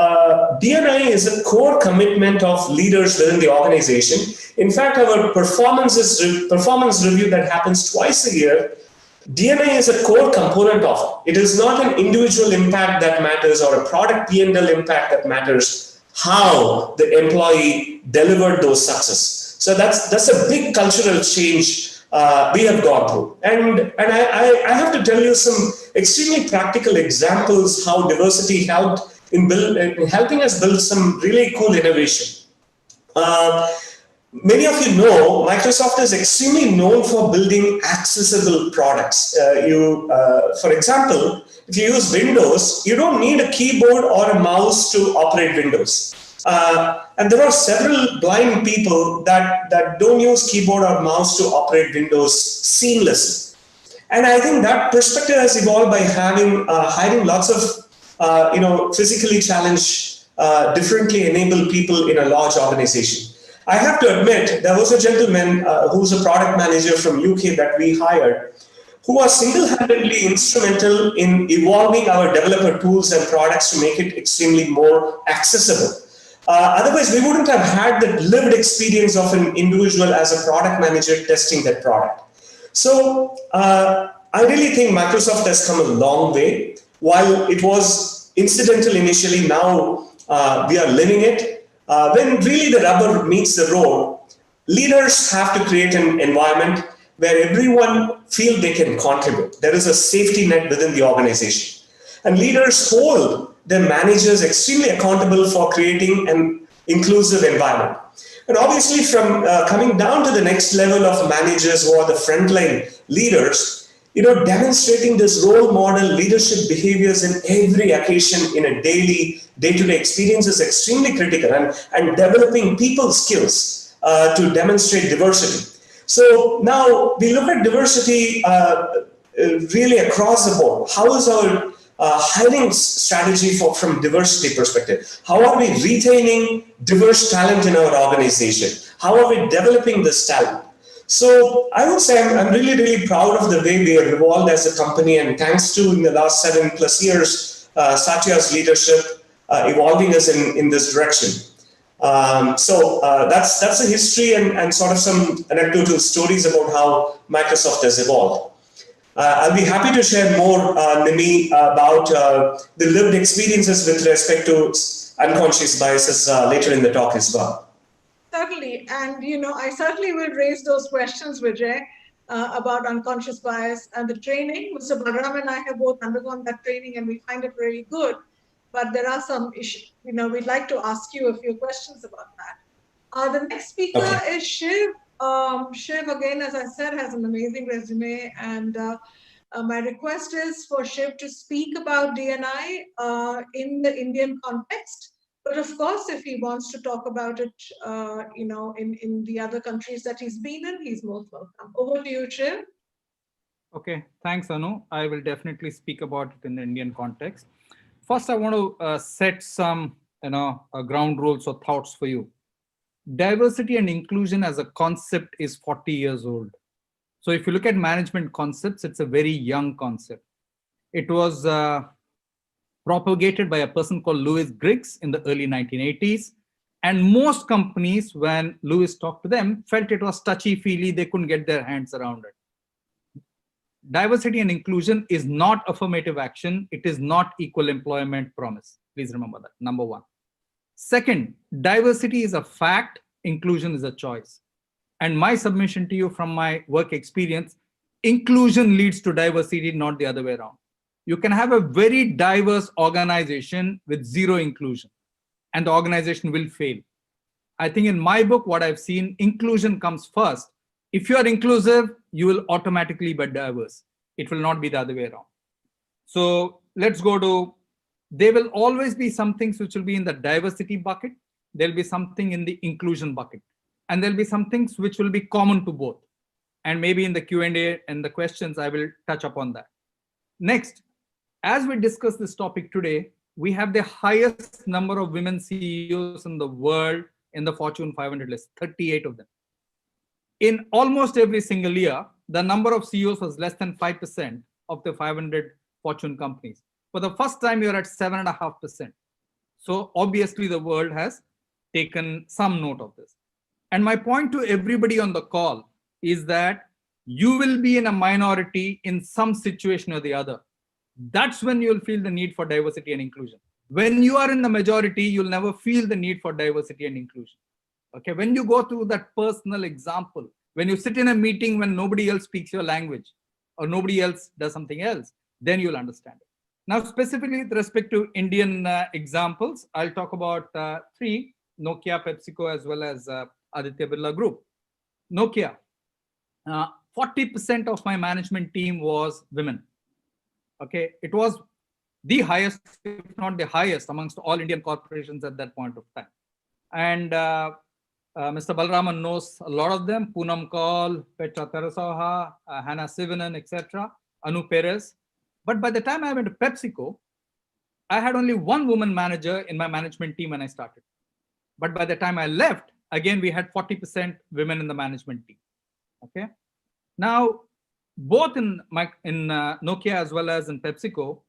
D&I is a core commitment of leaders within the organization. In fact, our performance review that happens twice a year, D&I is a core component of it. It is not an individual impact that matters or a product P&L impact that matters, how the employee delivered those success. So that's a big cultural change we have gone through. And I have to tell you some extremely practical examples how diversity helped in helping us build some really cool innovation. Many of you know Microsoft is extremely known for building accessible products. For example, if you use Windows, you don't need a keyboard or a mouse to operate Windows. And there are several blind people that don't use keyboard or mouse to operate Windows seamlessly. And I think that perspective has evolved by hiring lots of physically challenged, differently enabled people in a large organization. I have to admit, there was a gentleman who's a product manager from UK that we hired, who was single-handedly instrumental in evolving our developer tools and products to make it extremely more accessible. Otherwise, we wouldn't have had the lived experience of an individual as a product manager testing that product. So I really think Microsoft has come a long way. While it was incidental initially, now we are living it. When really the rubber meets the road, leaders have to create an environment where everyone feels they can contribute. There is a safety net within the organization. And leaders hold their managers extremely accountable for creating an inclusive environment. And obviously from coming down to the next level of managers who are the frontline leaders, demonstrating this role model leadership behaviors in every occasion in a daily, day-to-day experience is extremely critical, and developing people skills to demonstrate diversity. So now we look at diversity really across the board. How is our hiring strategy from diversity perspective? How are we retaining diverse talent in our organization? How are we developing this talent? So I would say I'm really, really proud of the way we have evolved as a company, and thanks to in the last 7+ years, Satya's leadership evolving us in this direction. So that's the history and sort of some anecdotal stories about how Microsoft has evolved. I'll be happy to share more, Nimi, about the lived experiences with respect to unconscious biases later in the talk as well.
Certainly, and I certainly will raise those questions, Vijay, about unconscious bias and the training. Mr. Balram and I have both undergone that training, and we find it very good. But there are some issues. We'd like to ask you a few questions about that. The next speaker is Shiv. Shiv, again, as I said, has an amazing resume, and my request is for Shiv to speak about D&I in the Indian context. But of course, if he wants to talk about it, in the other countries that he's been in, he's most welcome. Over to you, Shiv.
Okay, thanks, Anu. I will definitely speak about it in the Indian context. First, I want to set some, ground rules or thoughts for you. Diversity and inclusion as a concept is 40 years old. So if you look at management concepts, it's a very young concept. It was propagated by a person called Louis Griggs in the early 1980s. And most companies, when Louis talked to them, felt it was touchy-feely, they couldn't get their hands around it. Diversity and inclusion is not affirmative action. It is not equal employment promise. Please remember that, number one. Second, diversity is a fact, inclusion is a choice. And my submission to you from my work experience, inclusion leads to diversity, not the other way around. You can have a very diverse organization with zero inclusion, and the organization will fail. I think in my book, what I've seen, inclusion comes first. If you are inclusive, you will automatically be diverse. It will not be the other way around. So let's go to, there will always be some things which will be in the diversity bucket. There'll be something in the inclusion bucket. And there'll be some things which will be common to both. And maybe in the Q&A and the questions, I will touch upon that. Next, as we discuss this topic today, we have the highest number of women CEOs in the world in the Fortune 500 list, 38 of them. In almost every single year, the number of CEOs was less than 5% of the 500 Fortune companies. For the first time, you're at 7.5%. So obviously the world has taken some note of this. And my point to everybody on the call is that you will be in a minority in some situation or the other. That's when you'll feel the need for diversity and inclusion. When you are in the majority, you'll never feel the need for diversity and inclusion. Okay, when you go through that personal example, when you sit in a meeting when nobody else speaks your language or nobody else does something else, then you'll understand it. Now, specifically with respect to Indian examples, I'll talk about three: Nokia, PepsiCo, as well as Aditya Birla Group. Nokia, 40% of my management team was women. Okay, it was the highest, if not the highest, amongst all Indian corporations at that point of time. And Mr. Balraman knows a lot of them: Poonam Kaul, Petra Tarasoha, Hannah Sivanan, etc., Anu Perez. But by the time I went to PepsiCo, I had only one woman manager in my management team when I started. But by the time I left, again, we had 40% women in the management team. Okay. Now, both in Nokia as well as in PepsiCo,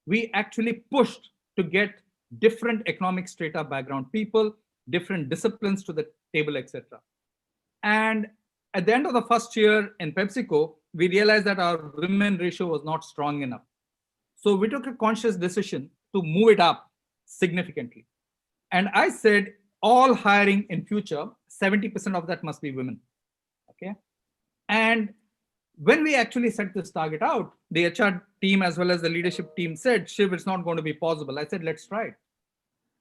we actually pushed to get different economic strata background people, different disciplines to the table, etc. And at the end of the first year in PepsiCo, we realized that our women ratio was not strong enough. So we took a conscious decision to move it up significantly. And I said, all hiring in future, 70% of that must be women. Okay. And when we actually set this target out, the HR team as well as the leadership team said, Shiv, it's not going to be possible. I said, let's try it.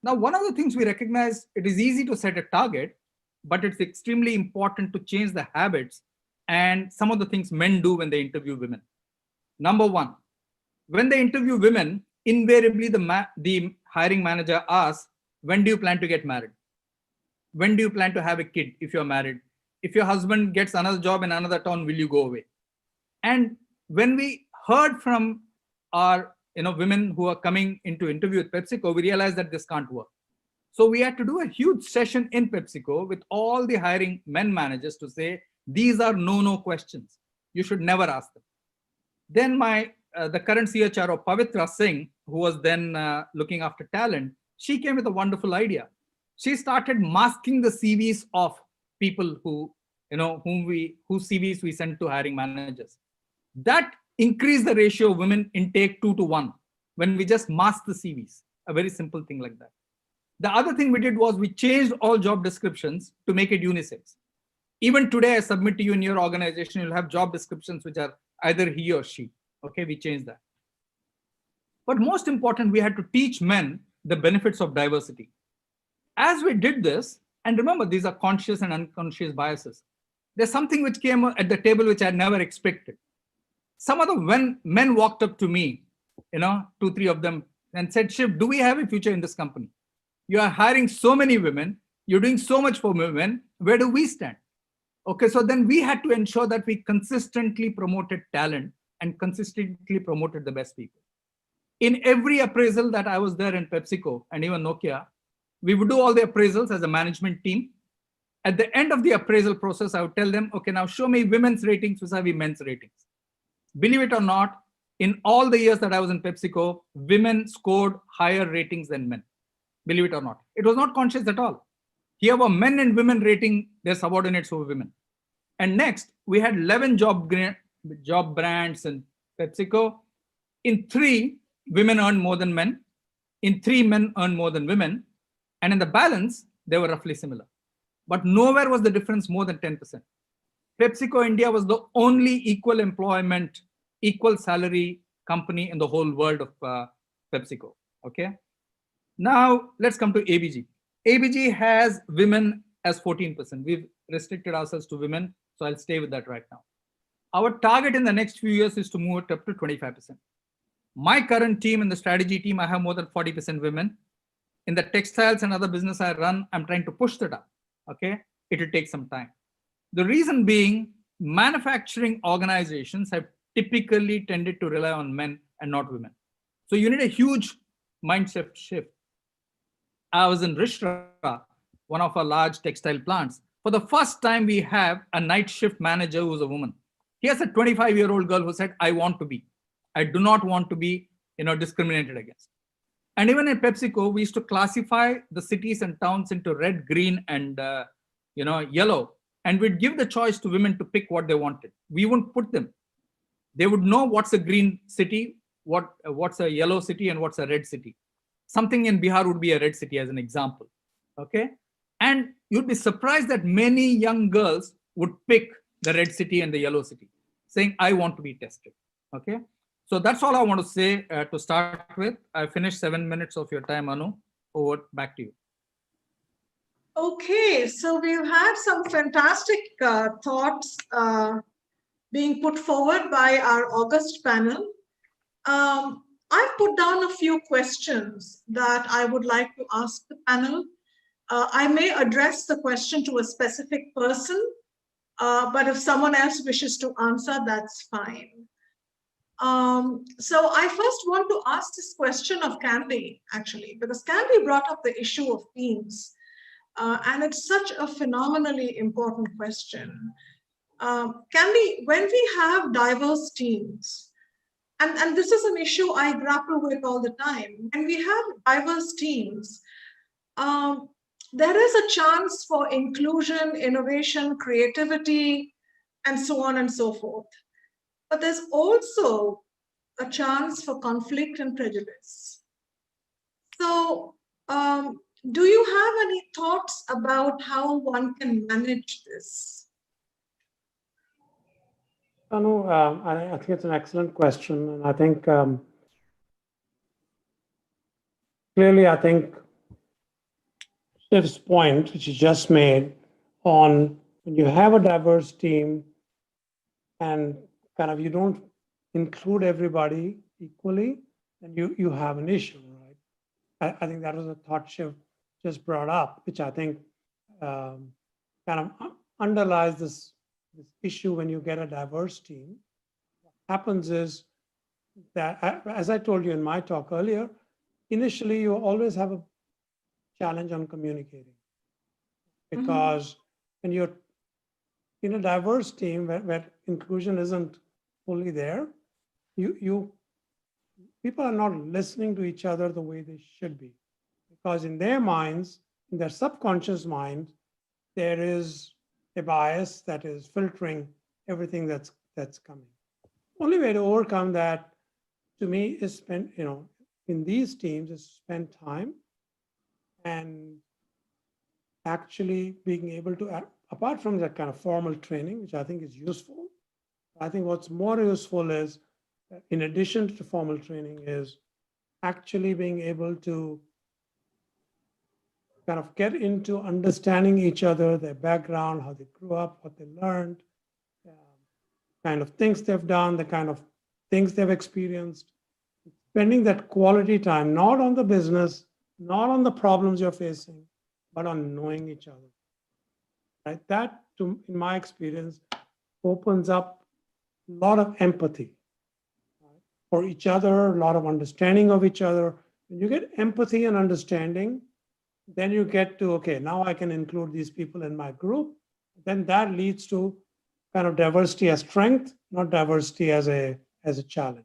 Now, one of the things we recognize, it is easy to set a target, but it's extremely important to change the habits and some of the things men do when they interview women. Number one, when they interview women, invariably the hiring manager asks, when do you plan to get married? When do you plan to have a kid if you're married? If your husband gets another job in another town, will you go away? And when we heard from our women who are coming into interview with PepsiCo, we realized that this can't work. So we had to do a huge session in PepsiCo with all the hiring men managers to say, these are no questions. You should never ask them. Then the current CHRO, Pavitra Singh, who was then looking after talent, she came with a wonderful idea. She started masking the CVs of people whose CVs we sent to hiring managers. That increased the ratio of women intake 2 to 1 when we just masked the CVs, a very simple thing like that. The other thing we did was we changed all job descriptions to make it unisex. Even today, I submit to you in your organization, you'll have job descriptions which are either he or she. Okay, we changed that. But most important, we had to teach men the benefits of diversity. As we did this, and remember, these are conscious and unconscious biases. There's something which came at the table which I never expected. Some of the men walked up to me, 2, 3 of them, and said, Shiv, do we have a future in this company? You are hiring so many women. You're doing so much for women. Where do we stand? Okay, so then we had to ensure that we consistently promoted talent and consistently promoted the best people. In every appraisal that I was there in PepsiCo and even Nokia, we would do all the appraisals as a management team. At the end of the appraisal process, I would tell them, okay, now show me women's ratings vis-a-vis men's ratings. Believe it or not, in all the years that I was in PepsiCo, women scored higher ratings than men. Believe it or not. It was not conscious at all. Here were men and women rating their subordinates over women. And next, we had 11 job brands in PepsiCo. In 3, women earned more than men. In 3, men earned more than women. And in the balance, they were roughly similar. But nowhere was the difference more than 10%. PepsiCo India was the only equal employment, equal salary company in the whole world of PepsiCo. Okay. Now let's come to ABG. ABG has women as 14%. We've restricted ourselves to women, so I'll stay with that right now. Our target in the next few years is to move it up to 25%. My current team, in the strategy team, I have more than 40% women. In the textiles and other business I run, I'm trying to push that up. Okay, it will take some time. The reason being, manufacturing organizations have typically tended to rely on men and not women. So you need a huge mindset shift. I was in Rishra, one of our large textile plants. For the first time, we have a night shift manager who's a woman. Here's a 25-year-old girl who said, I want to be. I do not want to be discriminated against. And even in PepsiCo, we used to classify the cities and towns into red, green, and yellow. And we'd give the choice to women to pick what they wanted. We wouldn't put them. They would know what's a green city, what's a yellow city, and what's a red city. Something in Bihar would be a red city as an example. Okay. And you'd be surprised that many young girls would pick the red city and the yellow city, saying, I want to be tested. Okay. So that's all I want to say to start with. I finished 7 minutes of your time, Anu. Over, back to you.
Okay, so we've had some fantastic thoughts being put forward by our August panel. I've put down a few questions that I would like to ask the panel. I may address the question to a specific person, but if someone else wishes to answer, that's fine. So I first want to ask this question of Candy, actually, because Candy brought up the issue of teams. And it's such a phenomenally important question. Candy, when we have diverse teams, and this is an issue I grapple with all the time, when we have diverse teams, there is a chance for inclusion, innovation, creativity, and so on and so forth. But there's also a chance for conflict and prejudice. So, do you have any thoughts about how one can manage this?
Anu, I think it's an excellent question. And I think clearly, I think Shiv's point, which you just made, on when you have a diverse team and kind of you don't include everybody equally, then you have an issue, right? I think that was a thought Shiv just brought up, which I think kind of underlies this issue when you get a diverse team. What happens is that, as I told you in my talk earlier, initially you always have a challenge on communicating, because when you're in a diverse team where inclusion isn't fully there, people are not listening to each other the way they should be, because in their minds, in their subconscious mind, there is a bias that is filtering everything that's coming. Only way to overcome that, to me, is spend, in these teams, is spend time and actually being able to, apart from that kind of formal training, which I think is useful, I think what's more useful is, in addition to formal training, is actually being able to kind of get into understanding each other, their background, how they grew up, what they learned, kind of things they've done, the kind of things they've experienced, spending that quality time, not on the business, not on the problems you're facing, but on knowing each other. Right? That, in my experience, opens up a lot of empathy for each other, a lot of understanding of each other. When you get empathy and understanding, then you get to, okay, now I can include these people in my group. Then that leads to kind of diversity as strength, not diversity as a challenge.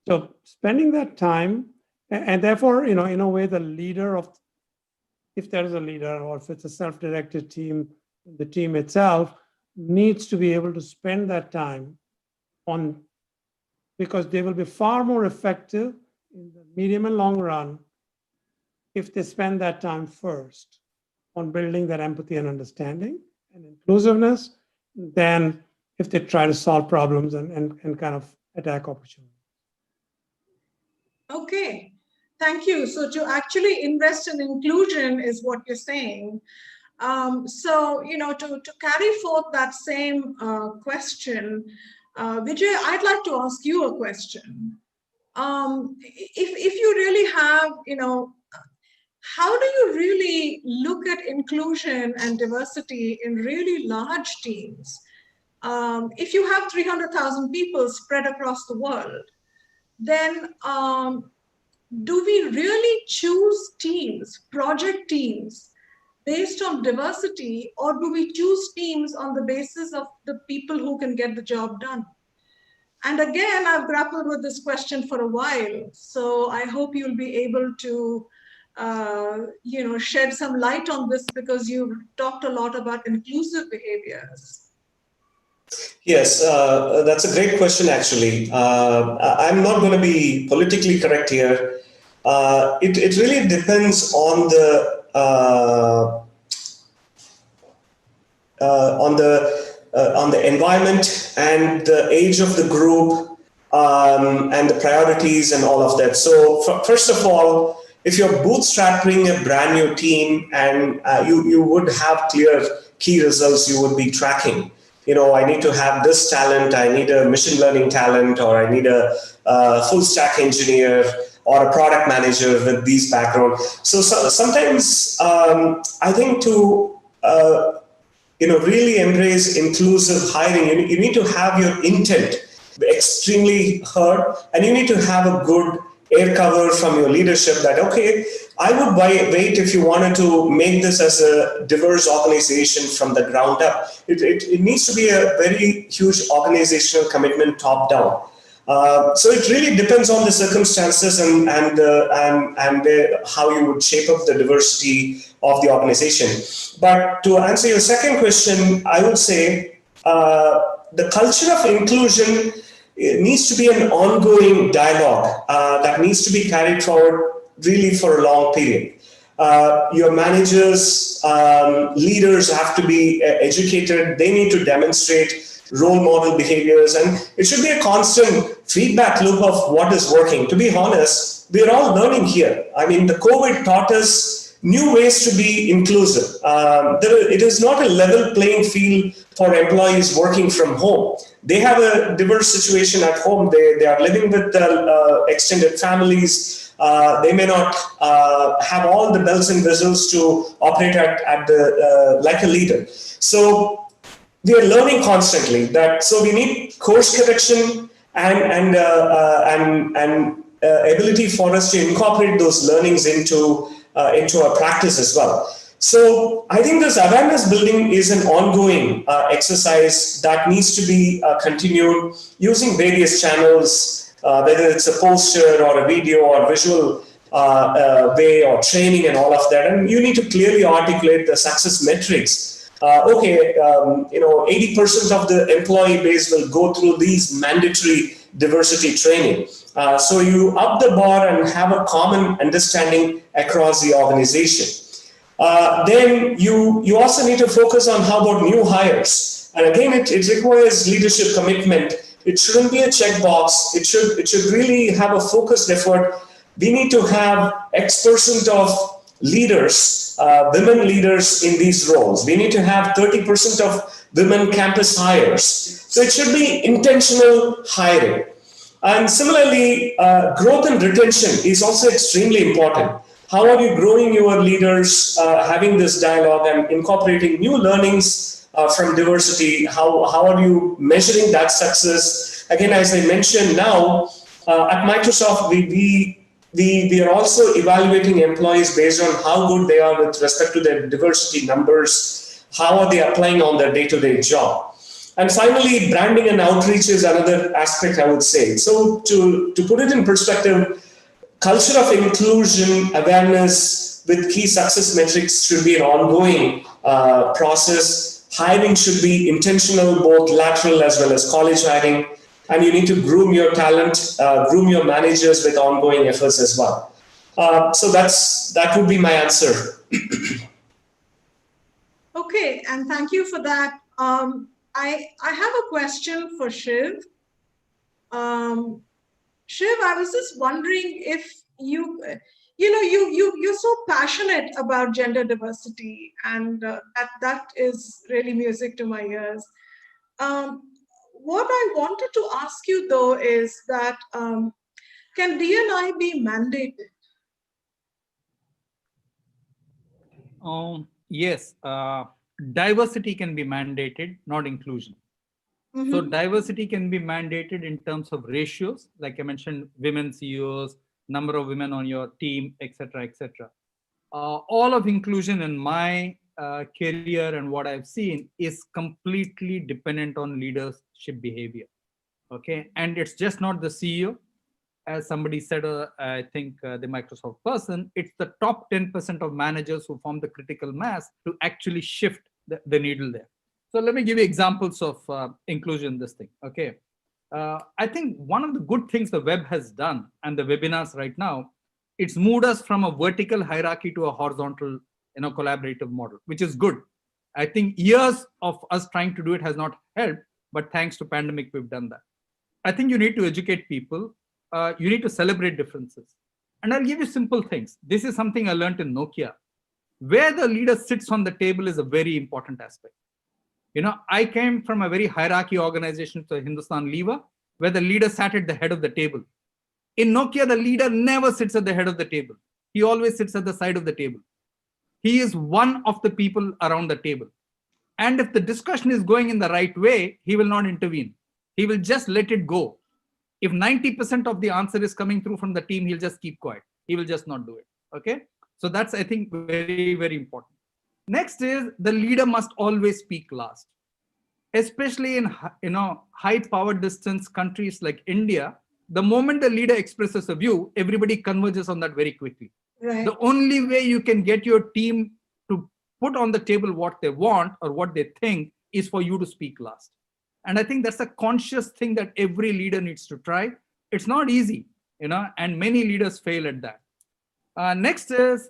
So spending that time, and therefore, in a way, the leader of, if there is a leader, or if it's a self-directed team, the team itself needs to be able to spend that time on, because they will be far more effective in the medium and long run if they spend that time first on building that empathy and understanding and inclusiveness, than if they try to solve problems and kind of attack opportunities.
Okay, thank you. So to actually invest in inclusion is what you're saying. So, to carry forth that same question, Vijay, I'd like to ask you a question. If you really have, how do you really look at inclusion and diversity in really large teams? If you have 300,000 people spread across the world, then do we really choose teams, project teams, based on diversity, or do we choose teams on the basis of the people who can get the job done? And again, I've grappled with this question for a while, so I hope you'll be able to shed some light on this, because you've talked a lot about inclusive behaviors.
Yes, that's a great question, actually. I'm not going to be politically correct here. It really depends on the environment and the age of the group, and the priorities and all of that. So first of all, if you're bootstrapping a brand new team, and you would have clear key results you would be tracking. I need to have this talent, I need a machine learning talent, or I need a full stack engineer or a product manager with these backgrounds. So sometimes I think to really embrace inclusive hiring, you need to have your intent extremely heard, and you need to have a good air cover from your leadership that, okay, I would wait if you wanted to make this as a diverse organization from the ground up. It needs to be a very huge organizational commitment top down. So it really depends on the circumstances and how you would shape up the diversity of the organization. But to answer your second question, I would say the culture of inclusion, it needs to be an ongoing dialogue that needs to be carried forward really for a long period. Your managers, leaders have to be educated. They need to demonstrate role model behaviors, and it should be a constant feedback loop of what is working. To be honest, we're all learning here. I mean, the COVID taught us new ways to be inclusive. It is not a level playing field for employees working from home. They have a diverse situation at home. They are living with extended families. They may not have all the bells and whistles to operate at the like a leader. So we are learning constantly that. So we need course correction and ability for us to incorporate those learnings into our practice as well. So I think this awareness building is an ongoing exercise that needs to be continued using various channels, whether it's a poster or a video or visual way or training and all of that. And you need to clearly articulate the success metrics. 80% of the employee base will go through these mandatory diversity training. So you up the bar and have a common understanding across the organization. Then you also need to focus on how about new hires. And again, it requires leadership commitment. It shouldn't be a checkbox. It should really have a focused effort. We need to have X% of leaders, women leaders in these roles. We need to have 30% of women campus hires. So it should be intentional hiring. And similarly, growth and retention is also extremely important. How are you growing your leaders, having this dialogue and incorporating new learnings from diversity? How are you measuring that success? Again, as I mentioned now, at Microsoft, we are also evaluating employees based on how good they are with respect to their diversity numbers. How are they applying on their day-to-day job? And finally, branding and outreach is another aspect, I would say. So to put it in perspective, culture of inclusion, awareness with key success metrics should be an ongoing process. Hiring should be intentional, both lateral as well as college hiring. And you need to groom your talent, groom your managers with ongoing efforts as well. So that would be my answer.
Okay, and thank you for that. I have a question for Shiv. Shiv, I was just wondering if you're so passionate about gender diversity, and that is really music to my ears. What I wanted to ask you though is that can D&I be mandated?
Yes, diversity can be mandated, not inclusion.
Mm-hmm.
So diversity can be mandated in terms of ratios, like I mentioned, women CEOs, number of women on your team, etc., etc. All of inclusion in my career and what I've seen is completely dependent on leadership behavior. Okay, and it's just not the CEO, as somebody said. I think the Microsoft person. It's the top 10% of managers who form the critical mass to actually shift the needle there. So let me give you examples of inclusion. This thing. Okay, I think one of the good things the web has done and the webinars right now, it's moved us from a vertical hierarchy to a horizontal, collaborative model, which is good. I think years of us trying to do it has not helped, but thanks to pandemic, we've done that. I think you need to educate people. You need to celebrate differences. And I'll give you simple things. This is something I learned in Nokia. Where the leader sits on the table is a very important aspect. I came from a very hierarchy organization to Hindustan Lever, where the leader sat at the head of the table. In Nokia, the leader never sits at the head of the table. He always sits at the side of the table. He is one of the people around the table. And if the discussion is going in the right way, he will not intervene. He will just let it go. If 90% of the answer is coming through from the team, he'll just keep quiet. He will just not do it. Okay. So that's, I think, very, very important. Next is the leader must always speak last, especially in high power distance countries like India. The moment the leader expresses a view, everybody converges on that very quickly.
Right.
The only way you can get your team to put on the table what they want or what they think is for you to speak last. And I think that's a conscious thing that every leader needs to try. It's not easy, and many leaders fail at that. Next is,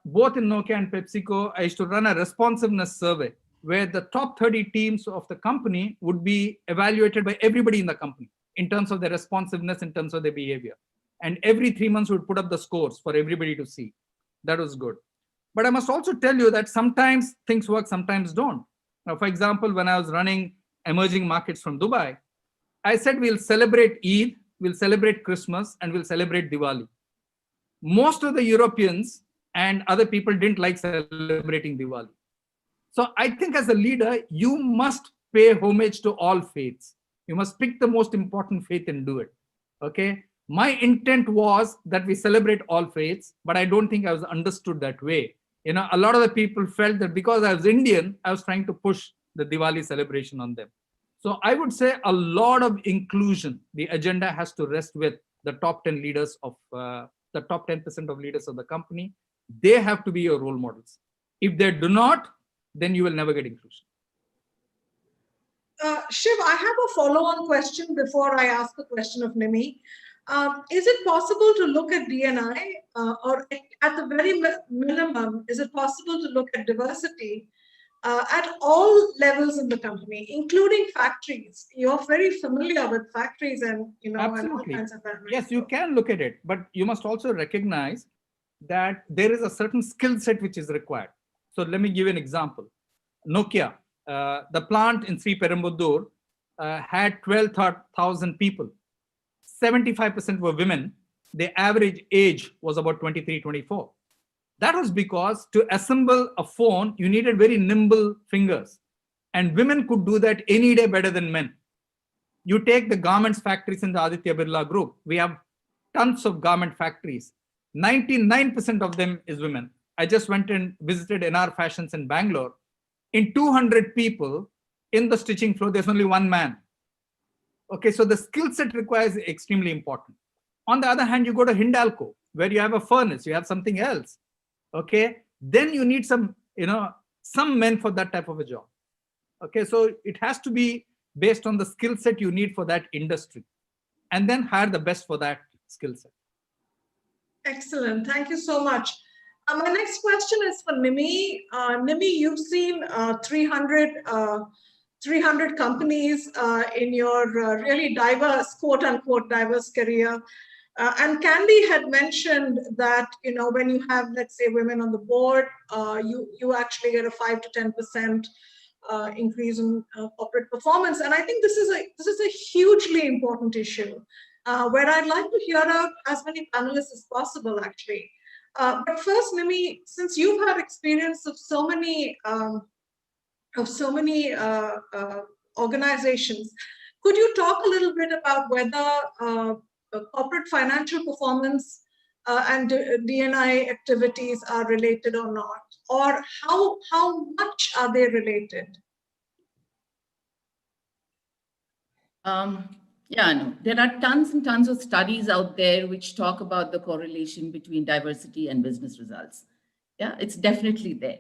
both in Nokia and PepsiCo, I used to run a responsiveness survey where the top 30 teams of the company would be evaluated by everybody in the company in terms of their responsiveness, in terms of their behavior. And every 3 months, we would put up the scores for everybody to see. That was good. But I must also tell you that sometimes things work, sometimes don't. Now, for example, when I was running emerging markets from Dubai, I said we'll celebrate Eid, we'll celebrate Christmas, and we'll celebrate Diwali. Most of the Europeans and other people didn't like celebrating Diwali. So I think as a leader, you must pay homage to all faiths. You must pick the most important faith and do it. Okay. My intent was that we celebrate all faiths, but I don't think I was understood that way. You know, a lot of the people felt that because I was Indian, I was trying to push the Diwali celebration on them. So I would say a lot of inclusion. The agenda has to rest with the top 10 leaders of the top 10% of leaders of the company. They have to be your role models. If they do not, then you will never get inclusion.
Shiv, I have a follow-on question before I ask the question of Nimi. Is it possible to look at D&I, or at the very minimum, is it possible to look at diversity at all levels in the company, including factories? You're very familiar with factories and, you know, and all kinds of that.
Yes, you can look at it, but you must also recognize that there is a certain skill set which is required. So let me give you an example. Nokia, the plant in Sri Perumbudur had 12,000 people. 75% were women. The average age was about 23, 24. That was because to assemble a phone, you needed very nimble fingers. And women could do that any day better than men. You take the garments factories in the Aditya Birla Group. We have tons of garment factories. 99% of them is women. I just went and visited NR Fashions in Bangalore. In 200 people in the stitching floor, there's only one man. Okay, so the skill set requires extremely important. On the other hand, you go to Hindalco, where you have a furnace, you have something else. Okay, then you need some, you know, some men for that type of a job. Okay, so it has to be based on the skill set you need for that industry, and then hire the best for that skill set.
Excellent, thank you so much. My next question is for Nimi. Nimi, you've seen 300 companies in your really diverse, quote unquote, diverse career. And Candy had mentioned that, you know, when you have, let's say, women on the board, you actually get a 5 to 10% increase in corporate performance. And I think this is a hugely important issue where I'd like to hear out as many panelists as possible, actually. But first, Nimi, since you've had experience of so many organizations, could you talk a little bit about whether corporate financial performance and D&I activities are related or not, or how much are they related?
Yeah, no, there are tons and tons of studies out there which talk about the correlation between diversity and business results. Yeah, it's definitely there.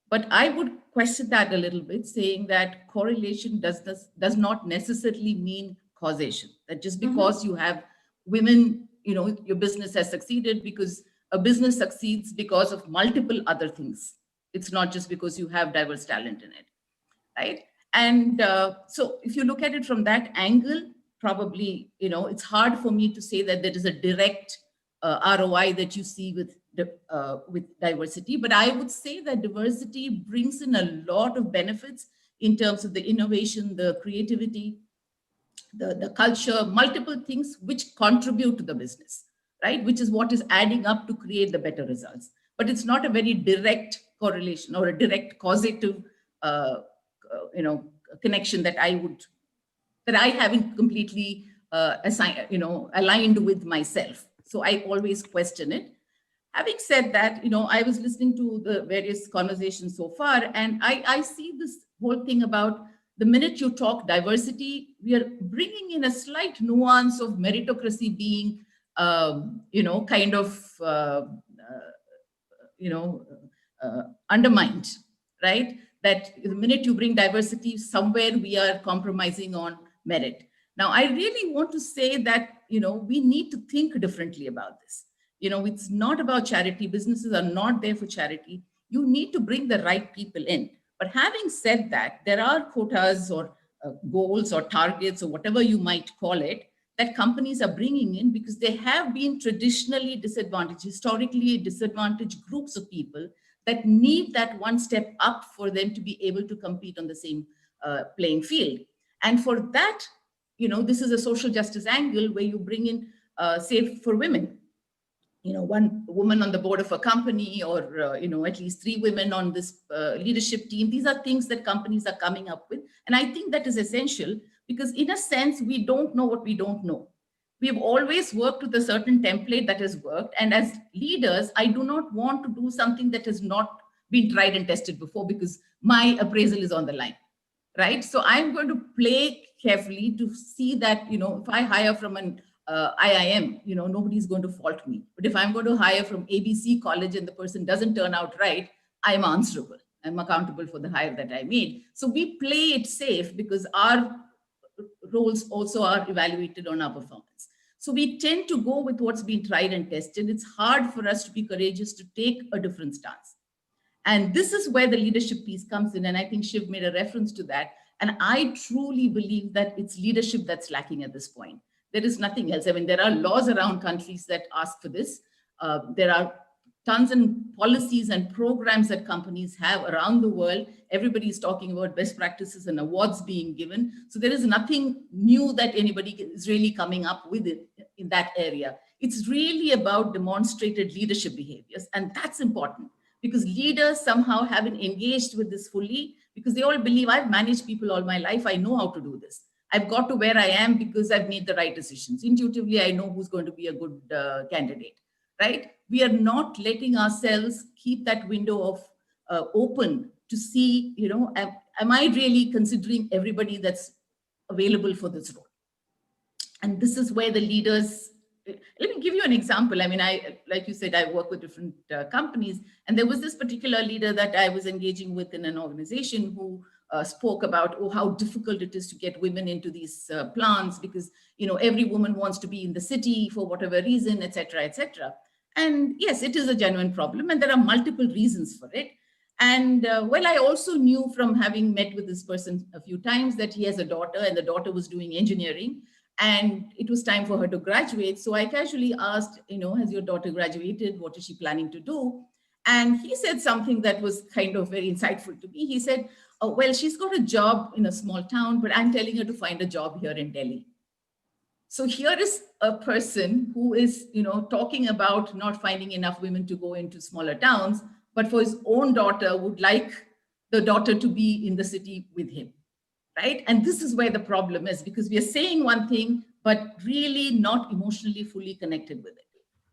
But I would question that a little bit, saying that correlation does not necessarily mean causation. That just because you have women, you know, your business has succeeded, because a business succeeds because of multiple other things. It's not just because you have diverse talent in it, right? And so if you look at it from that angle, probably, you know, it's hard for me to say that there is a direct ROI that you see with diversity, but I would say that diversity brings in a lot of benefits in terms of the innovation, the creativity, the culture, multiple things which contribute to the business, right? Which is what is adding up to create the better results. But it's not a very direct correlation or a direct causative, you know, connection that I haven't completely aligned with myself. So I always question it. Having said that, you know, I was listening to the various conversations so far, and I see this whole thing about the minute you talk diversity, we are bringing in a slight nuance of meritocracy being, kind of, undermined, right? That the minute you bring diversity, somewhere we are compromising on merit. Now, I really want to say that, you know, we need to think differently about this. You know, it's not about charity. Businesses are not there for charity. You need to bring the right people in. But having said that, there are quotas or goals or targets or whatever you might call it that companies are bringing in because they have been traditionally disadvantaged, historically disadvantaged groups of people that need that one step up for them to be able to compete on the same playing field. And for that, this is a social justice angle where you bring in, say, for women, one woman on the board of a company, or at least 3 women on this leadership team. These are things that companies are coming up with, and I think that is essential, because in a sense we don't know what we don't know. We've always worked with a certain template that has worked, and as leaders I do not want to do something that has not been tried and tested before, because my appraisal is on the line, right? So I'm going to play carefully to see that, if I hire from an IIM, nobody's going to fault me. But if I'm going to hire from ABC college and the person doesn't turn out right, I'm answerable. I'm accountable for the hire that I made. So we play it safe, because our roles also are evaluated on our performance. So we tend to go with what's been tried and tested. It's hard for us to be courageous to take a different stance. And this is where the leadership piece comes in. And I think Shiv made a reference to that. And I truly believe that it's leadership that's lacking at this point. There is nothing else. I mean, there are laws around countries that ask for this. There are tons and policies and programs that companies have around the world. Everybody is talking about best practices and awards being given. So there is nothing new that anybody is really coming up with it in that area. It's really about demonstrated leadership behaviors. And that's important, because leaders somehow haven't engaged with this fully, because they all believe, I've managed people all my life, I know how to do this. I've got to where I am because I've made the right decisions. Intuitively, I know who's going to be a good candidate, right? We are not letting ourselves keep that window of open to see, am I really considering everybody that's available for this role? And this is where the leaders, let me give you an example. I mean, like you said, I work with different companies, and there was this particular leader that I was engaging with in an organization who spoke about, how difficult it is to get women into these plants, because, every woman wants to be in the city for whatever reason, et cetera, et cetera. And yes, it is a genuine problem, and there are multiple reasons for it. And well, I also knew from having met with this person a few times that he has a daughter, and the daughter was doing engineering, and it was time for her to graduate. So I casually asked, has your daughter graduated? What is she planning to do? And he said something that was kind of very insightful to me. He said, well, she's got a job in a small town, but I'm telling her to find a job here in Delhi. So here is a person who is, talking about not finding enough women to go into smaller towns, but for his own daughter would like the daughter to be in the city with him, right? And this is where the problem is, because we are saying one thing, but really not emotionally fully connected with it.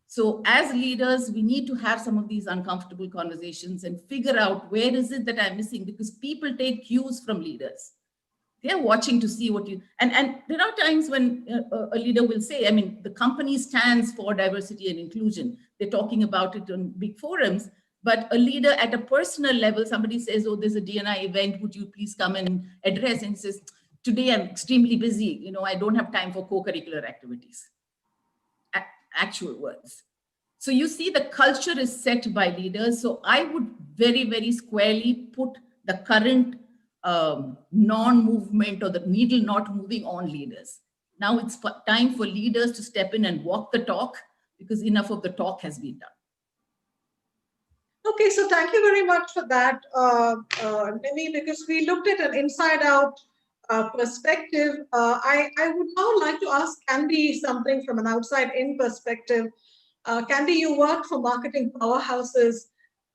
So as leaders, we need to have some of these uncomfortable conversations and figure out, where is it that I'm missing? Because people take cues from leaders. They're watching to see what you, and there are times when a leader will say, I mean, the company stands for diversity and inclusion. They're talking about it on big forums, but a leader at a personal level, somebody says, oh, there's a D&I event, would you please come and address? And he says, today I'm extremely busy. I don't have time for co-curricular activities. Actual words. So you see, the culture is set by leaders. So I would very, very squarely put the current non-movement or the needle not moving on leaders. Now it's time for leaders to step in and walk the talk, because enough of the talk has been done.
Okay, so thank you very much for that, Nimi, because we looked at an inside-out perspective. I would now like to ask Candy something from an outside-in perspective. Candy, you work for marketing powerhouses.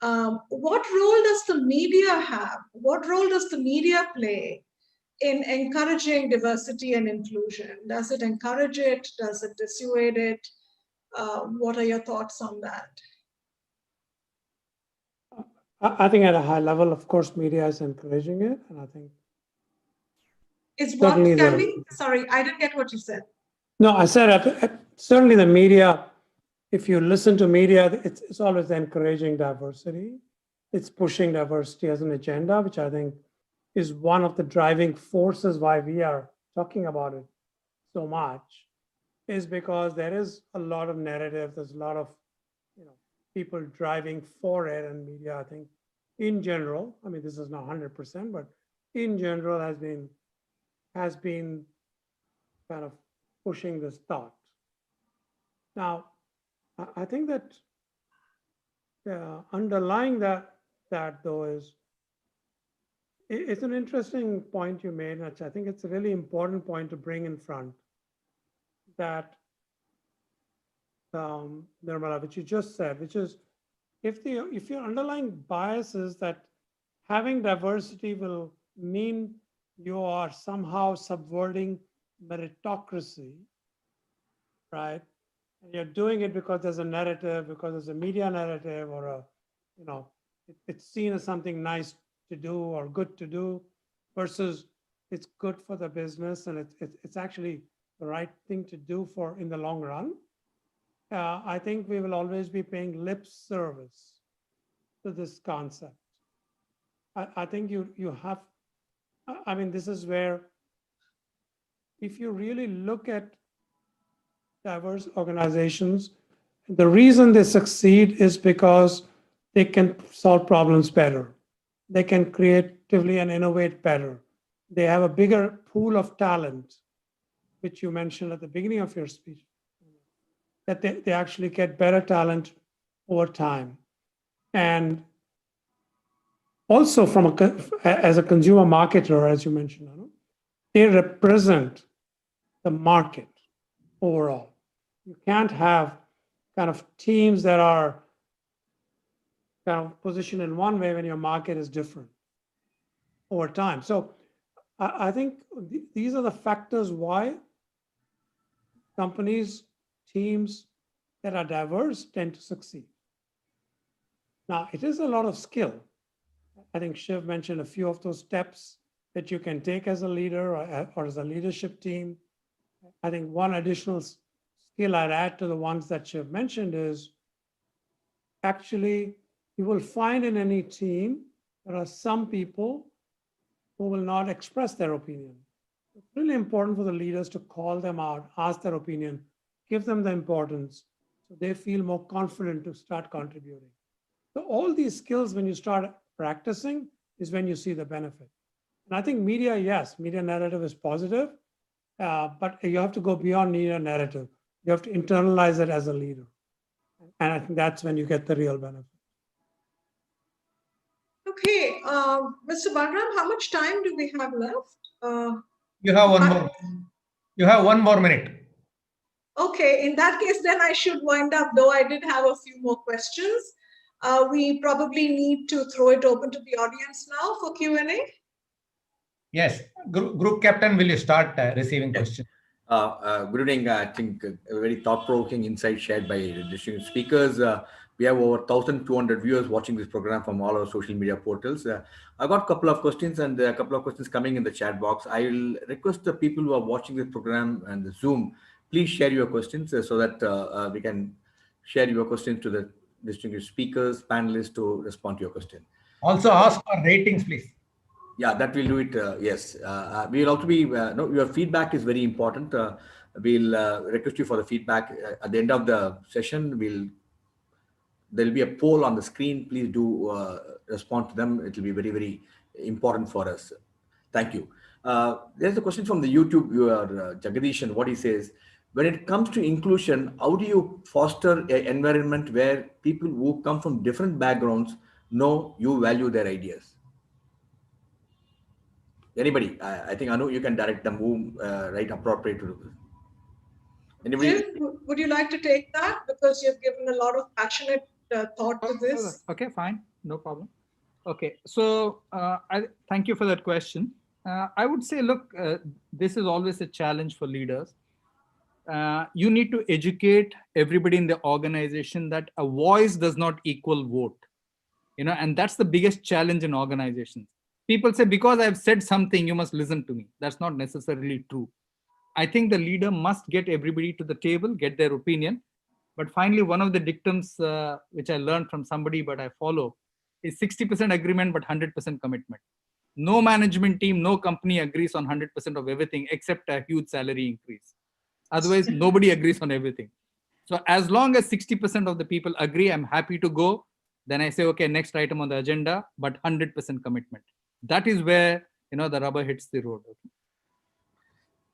What role does the media have? What role does the media play in encouraging diversity and inclusion? Does it encourage it? Does it dissuade it? What are your thoughts on that?
I think at a high level, of course, media is encouraging it. And I think
Is what, Candy? Sorry, I didn't get what you said.
No, I said certainly the media, if you listen to media, it's always encouraging diversity. It's pushing diversity as an agenda, which I think is one of the driving forces why we are talking about it so much, is because there is a lot of narrative. There's a lot of people driving for it, and media, I think, in general, I mean, this is not 100%, but in general has been kind of pushing this thought. Now, I think that underlying that that though is, it's an interesting point you made, and I think it's a really important point to bring in front, that Nirmala, which you just said, which is if your underlying bias is that having diversity will mean you are somehow subverting meritocracy, right? And you're doing it because there's a narrative, because there's a media narrative, or it's seen as something nice to do or good to do, versus it's good for the business and it's actually the right thing to do for in the long run. I think we will always be paying lip service to this concept. I think you have, I mean, this is where, if you really look at diverse organizations, the reason they succeed is because they can solve problems better. They can creatively and innovate better. They have a bigger pool of talent, which you mentioned at the beginning of your speech, that they actually get better talent over time. And also as a consumer marketer, as you mentioned, they represent the market overall. You can't have kind of teams that are kind of positioned in one way when your market is different over time. So I think these are the factors why companies, teams that are diverse tend to succeed. Now, it is a lot of skill. I think Shiv mentioned a few of those steps that you can take as a leader or as a leadership team. I think one additional skill I'd add to the ones that Shiv mentioned is actually you will find in any team there are some people who will not express their opinion. It's really important for the leaders to call them out, ask their opinion, give them the importance so they feel more confident to start contributing. So all these skills, when you start practicing, is when you see the benefit. And I think media, yes, media narrative is positive, but you have to go beyond media narrative. You have to internalize it as a leader. And I think that's when you get the real benefit.
Okay, Mr. Bagram, how much time do we have left?
You have one more. You have 1 more minute.
Okay, in that case, then I should wind up, though I did have a few more questions. We probably need to throw it open to the audience now for Q&A.
Yes. Group captain, will you start receiving questions?
Good evening. I think a very thought-provoking insight shared by the distinguished speakers. We have over 1,200 viewers watching this program from all our social media portals. I've got a couple of questions and a couple of questions coming in the chat box. I will request the people who are watching this program and the Zoom, please share your questions so that we can share your questions to the distinguished speakers, panelists to respond to your question.
Also ask for ratings, please.
Yeah, that will do it. Yes, we'll also be. No, your feedback is very important. We'll request you for the feedback at the end of the session. There'll be a poll on the screen. Please do respond to them. It will be very, very important for us. Thank you. There's a question from the YouTube viewer, Jagadish, what he says: when it comes to inclusion, how do you foster an environment where people who come from different backgrounds know you value their ideas? Anybody? I think Anu, you can direct them who right appropriate to do this. Anybody?
Shiv, would you like to take that, because you've given a lot of passionate thought to this?
Okay, fine, no problem. Okay, so I thank you for that question. I would say, look, this is always a challenge for leaders. You need to educate everybody in the organization that a voice does not equal vote. And that's the biggest challenge in organizations. People say, because I've said something, you must listen to me. That's not necessarily true. I think the leader must get everybody to the table, get their opinion. But finally, one of the dictums which I learned from somebody, but I follow, is 60% agreement, but 100% commitment. No management team, no company agrees on 100% of everything except a huge salary increase. Otherwise, nobody agrees on everything. So as long as 60% of the people agree, I'm happy to go. Then I say, okay, next item on the agenda, but 100% commitment. That is where the rubber hits the road.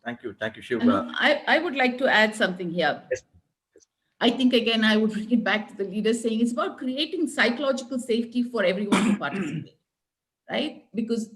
Thank you, Shiv.
I would like to add something here.
Yes.
I think, again, I would bring it back to the leader saying it's about creating psychological safety for everyone to participate, right? Because,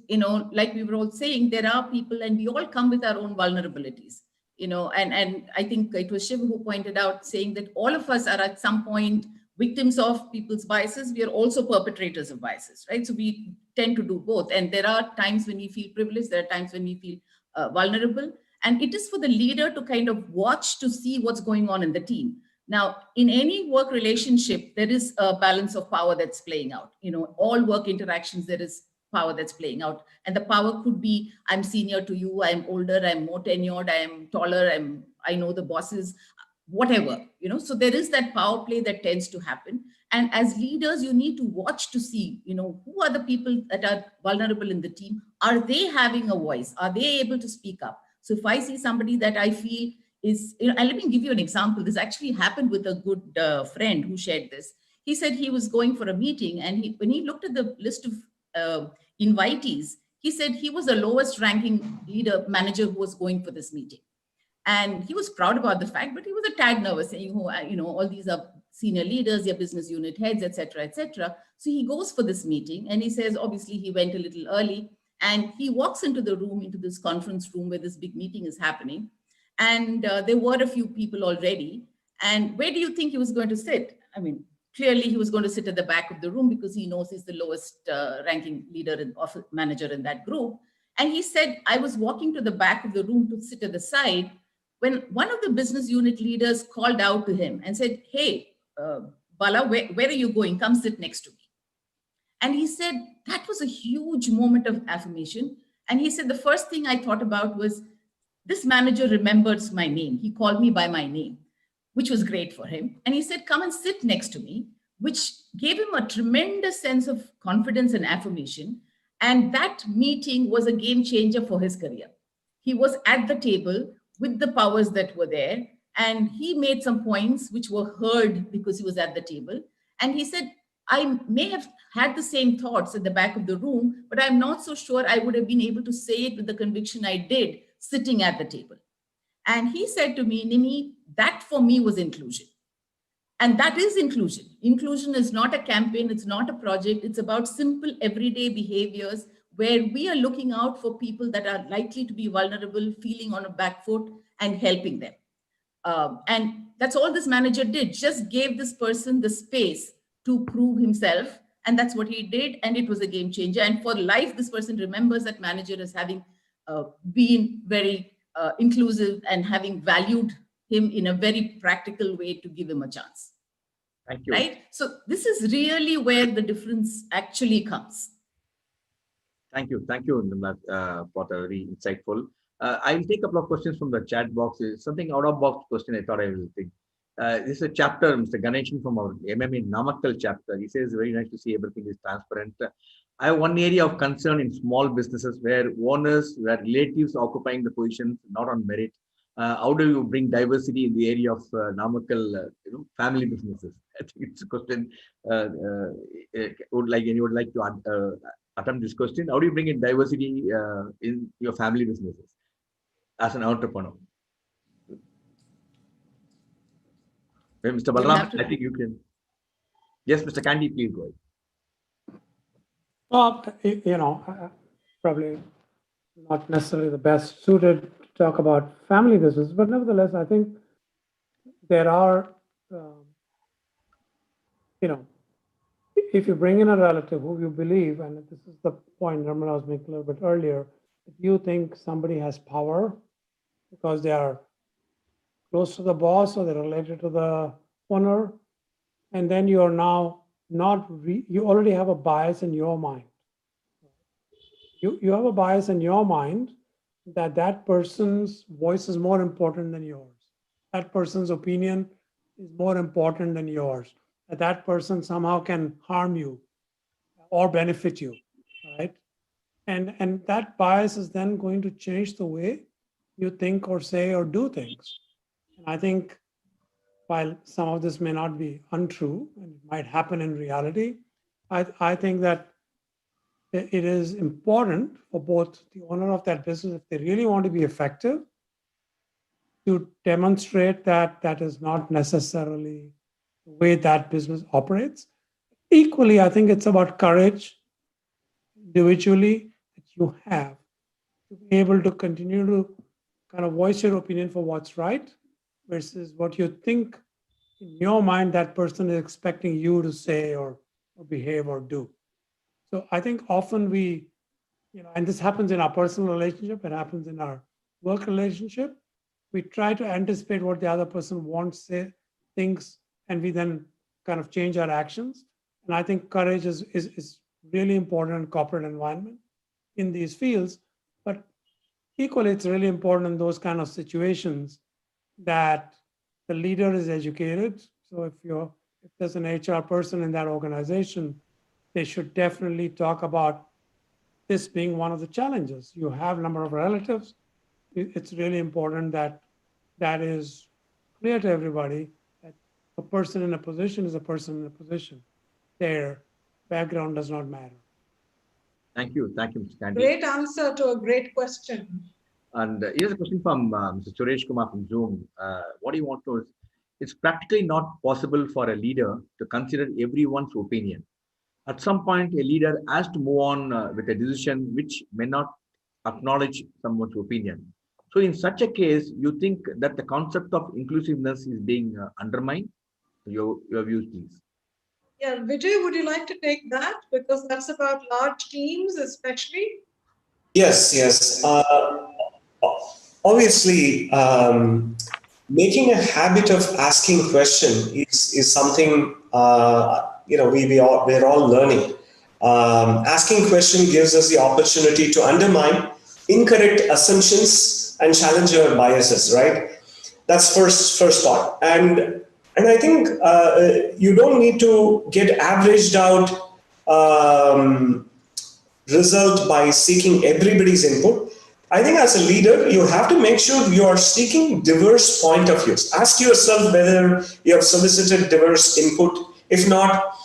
like we were all saying, there are people and we all come with our own vulnerabilities, and I think it was Shiv who pointed out saying that all of us are at some point victims of people's biases. We are also perpetrators of biases, right? So we tend to do both. And there are times when we feel privileged, there are times when we feel vulnerable. And it is for the leader to kind of watch to see what's going on in the team. Now, in any work relationship, there is a balance of power that's playing out. All work interactions, there is power that's playing out. And the power could be, I'm senior to you, I'm older, I'm more tenured, I'm taller, I know the bosses, whatever, so there is that power play that tends to happen. And as leaders, you need to watch to see, who are the people that are vulnerable in the team? Are they having a voice? Are they able to speak up? So if I see somebody that I feel is, and let me give you an example. This actually happened with a good friend who shared this. He said he was going for a meeting, and when he looked at the list of invitees, he said he was the lowest ranking manager who was going for this meeting. And he was proud about the fact, but he was a tad nervous, saying, all these are senior leaders, their business unit heads, etc., etc. So he goes for this meeting, and he says, obviously, he went a little early, and he walks into the room, into this conference room where this big meeting is happening. And there were a few people already. And where do you think he was going to sit? I mean, clearly he was going to sit at the back of the room because he knows he's the lowest ranking leader and manager in that group. And he said, I was walking to the back of the room to sit at the side when one of the business unit leaders called out to him and said, hey, Bala, where are you going? Come sit next to me. And he said, that was a huge moment of affirmation. And he said, the first thing I thought about was, this manager remembers my name. He called me by my name, which was great for him. And he said, come and sit next to me, which gave him a tremendous sense of confidence and affirmation. And that meeting was a game changer for his career. He was at the table with the powers that were there, and he made some points which were heard because he was at the table. And he said, I may have had the same thoughts at the back of the room, but I'm not so sure I would have been able to say it with the conviction I did sitting at the table. And he said to me, Nimi, that for me was inclusion. And that is inclusion. Inclusion is not a campaign, it's not a project, it's about simple everyday behaviors where we are looking out for people that are likely to be vulnerable, feeling on a back foot, and helping them. And that's all this manager did, just gave this person the space to prove himself. And that's what he did. And it was a game changer. And for life, this person remembers that manager as having been very inclusive and having valued him in a very practical way to give him a chance.
Thank you.
Right? So this is really where the difference actually comes.
Thank you, Nimrat, for the very insightful. I will take a couple of questions from the chat box. It's something out of box question I thought I will think. This is a chapter, Mr. Ganeshan from our MMA Namakkal chapter. He says, very nice to see everything is transparent. I have one area of concern in small businesses where owners, where relatives occupying the positions, not on merit. How do you bring diversity in the area of Namakkal, family businesses? I think it's a question. Would like to attempt this question. How do you bring in diversity in your family businesses as an entrepreneur? Well, Mr. Balram, I think you can. Yes, Mr. Candy, please go ahead.
Well, probably not necessarily the best suited to talk about family business, but nevertheless, I think there are, if you bring in a relative who you believe, and this is the point Ramana was making a little bit earlier, if you think somebody has power because they are close to the boss or they're related to the owner, and then you are now you already have a bias in your mind. You have a bias in your mind that person's voice is more important than yours. That person's opinion is more important than yours. That person somehow can harm you or benefit you, right? And that bias is then going to change the way you think or say or do things. And I think while some of this may not be untrue and it might happen in reality, I think that it is important for both the owner of that business, if they really want to be effective, to demonstrate that that is not necessarily the way that business operates. Equally, I think it's about courage individually that you have to be able to continue to kind of voice your opinion for what's right versus what you think in your mind that person is expecting you to say or behave or do. So I think often we, and this happens in our personal relationship, it happens in our work relationship. We try to anticipate what the other person wants, say, thinks, and we then kind of change our actions. And I think courage is really important in corporate environment in these fields. But equally, it's really important in those kind of situations that the leader is educated. So if there's an HR person in that organization, they should definitely talk about this being one of the challenges. You have a number of relatives. It's really important that that is clear to everybody that a person in a position is a person in a position. Their background does not matter.
Thank you, Mr. Candy.
Great answer to a great question.
And here's a question from Mr. Suresh Kumar from Zoom. What do you want to? It's practically not possible for a leader to consider everyone's opinion. At some point, a leader has to move on with a decision which may not acknowledge someone's opinion. So in such a case, you think that the concept of inclusiveness is being undermined? Your views, please.
Yeah, Vijay, would you like to take that? Because that's about large teams, especially.
Yes. Obviously, making a habit of asking questions is something we're all learning. Asking question gives us the opportunity to undermine incorrect assumptions and challenge our biases. Right? That's first part. And I think you don't need to get averaged out result by seeking everybody's input. I think as a leader, you have to make sure you are seeking diverse point of views. Ask yourself whether you have solicited diverse input. If not,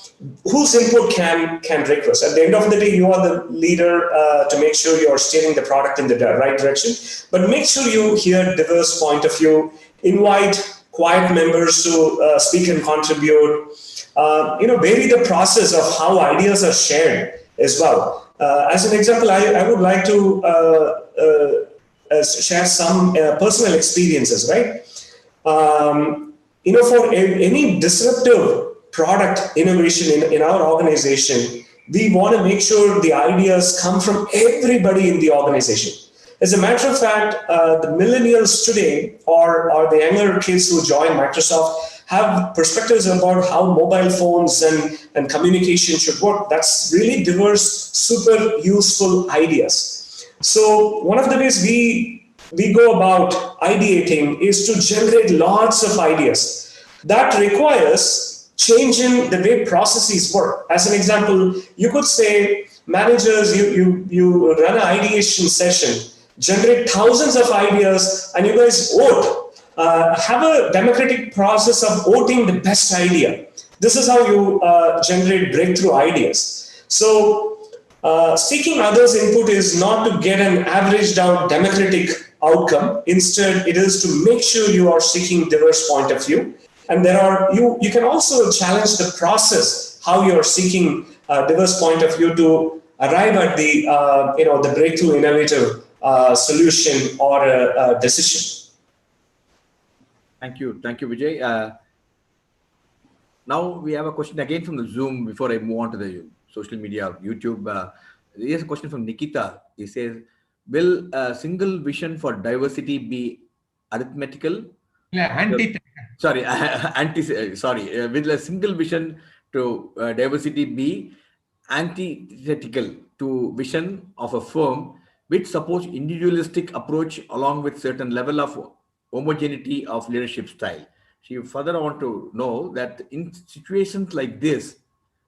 whose input can request? At the end of the day, you are the leader to make sure you are steering the product in the right direction. But make sure you hear diverse point of view. Invite quiet members to speak and contribute. Vary the process of how ideas are shared as well. As an example, I would like to share some personal experiences, right? For any disruptive product innovation in our organization, we want to make sure the ideas come from everybody in the organization. As a matter of fact, the millennials today or the younger kids who join Microsoft have perspectives about how mobile phones and communication should work. That's really diverse, super useful ideas. So one of the ways we go about ideating is to generate lots of ideas. That requires changing the way processes work. As an example, you could say, managers, you run an ideation session, generate thousands of ideas, and you guys vote. Have a democratic process of voting the best idea. This is how you generate breakthrough ideas. So seeking others' input is not to get an averaged out democratic outcome. Instead, it is to make sure you are seeking diverse point of view. And you can also challenge the process, how you are seeking diverse point of view to arrive at the breakthrough innovative solution or a decision.
Thank you, Vijay. Now we have a question again from the Zoom before I move on to the social media, YouTube. Here's a question from Nikita. He says, will a single vision for diversity be arithmetical? Will a single vision to diversity be antithetical to vision of a firm which supports individualistic approach along with certain level of homogeneity of leadership style? She further want to know that in situations like this,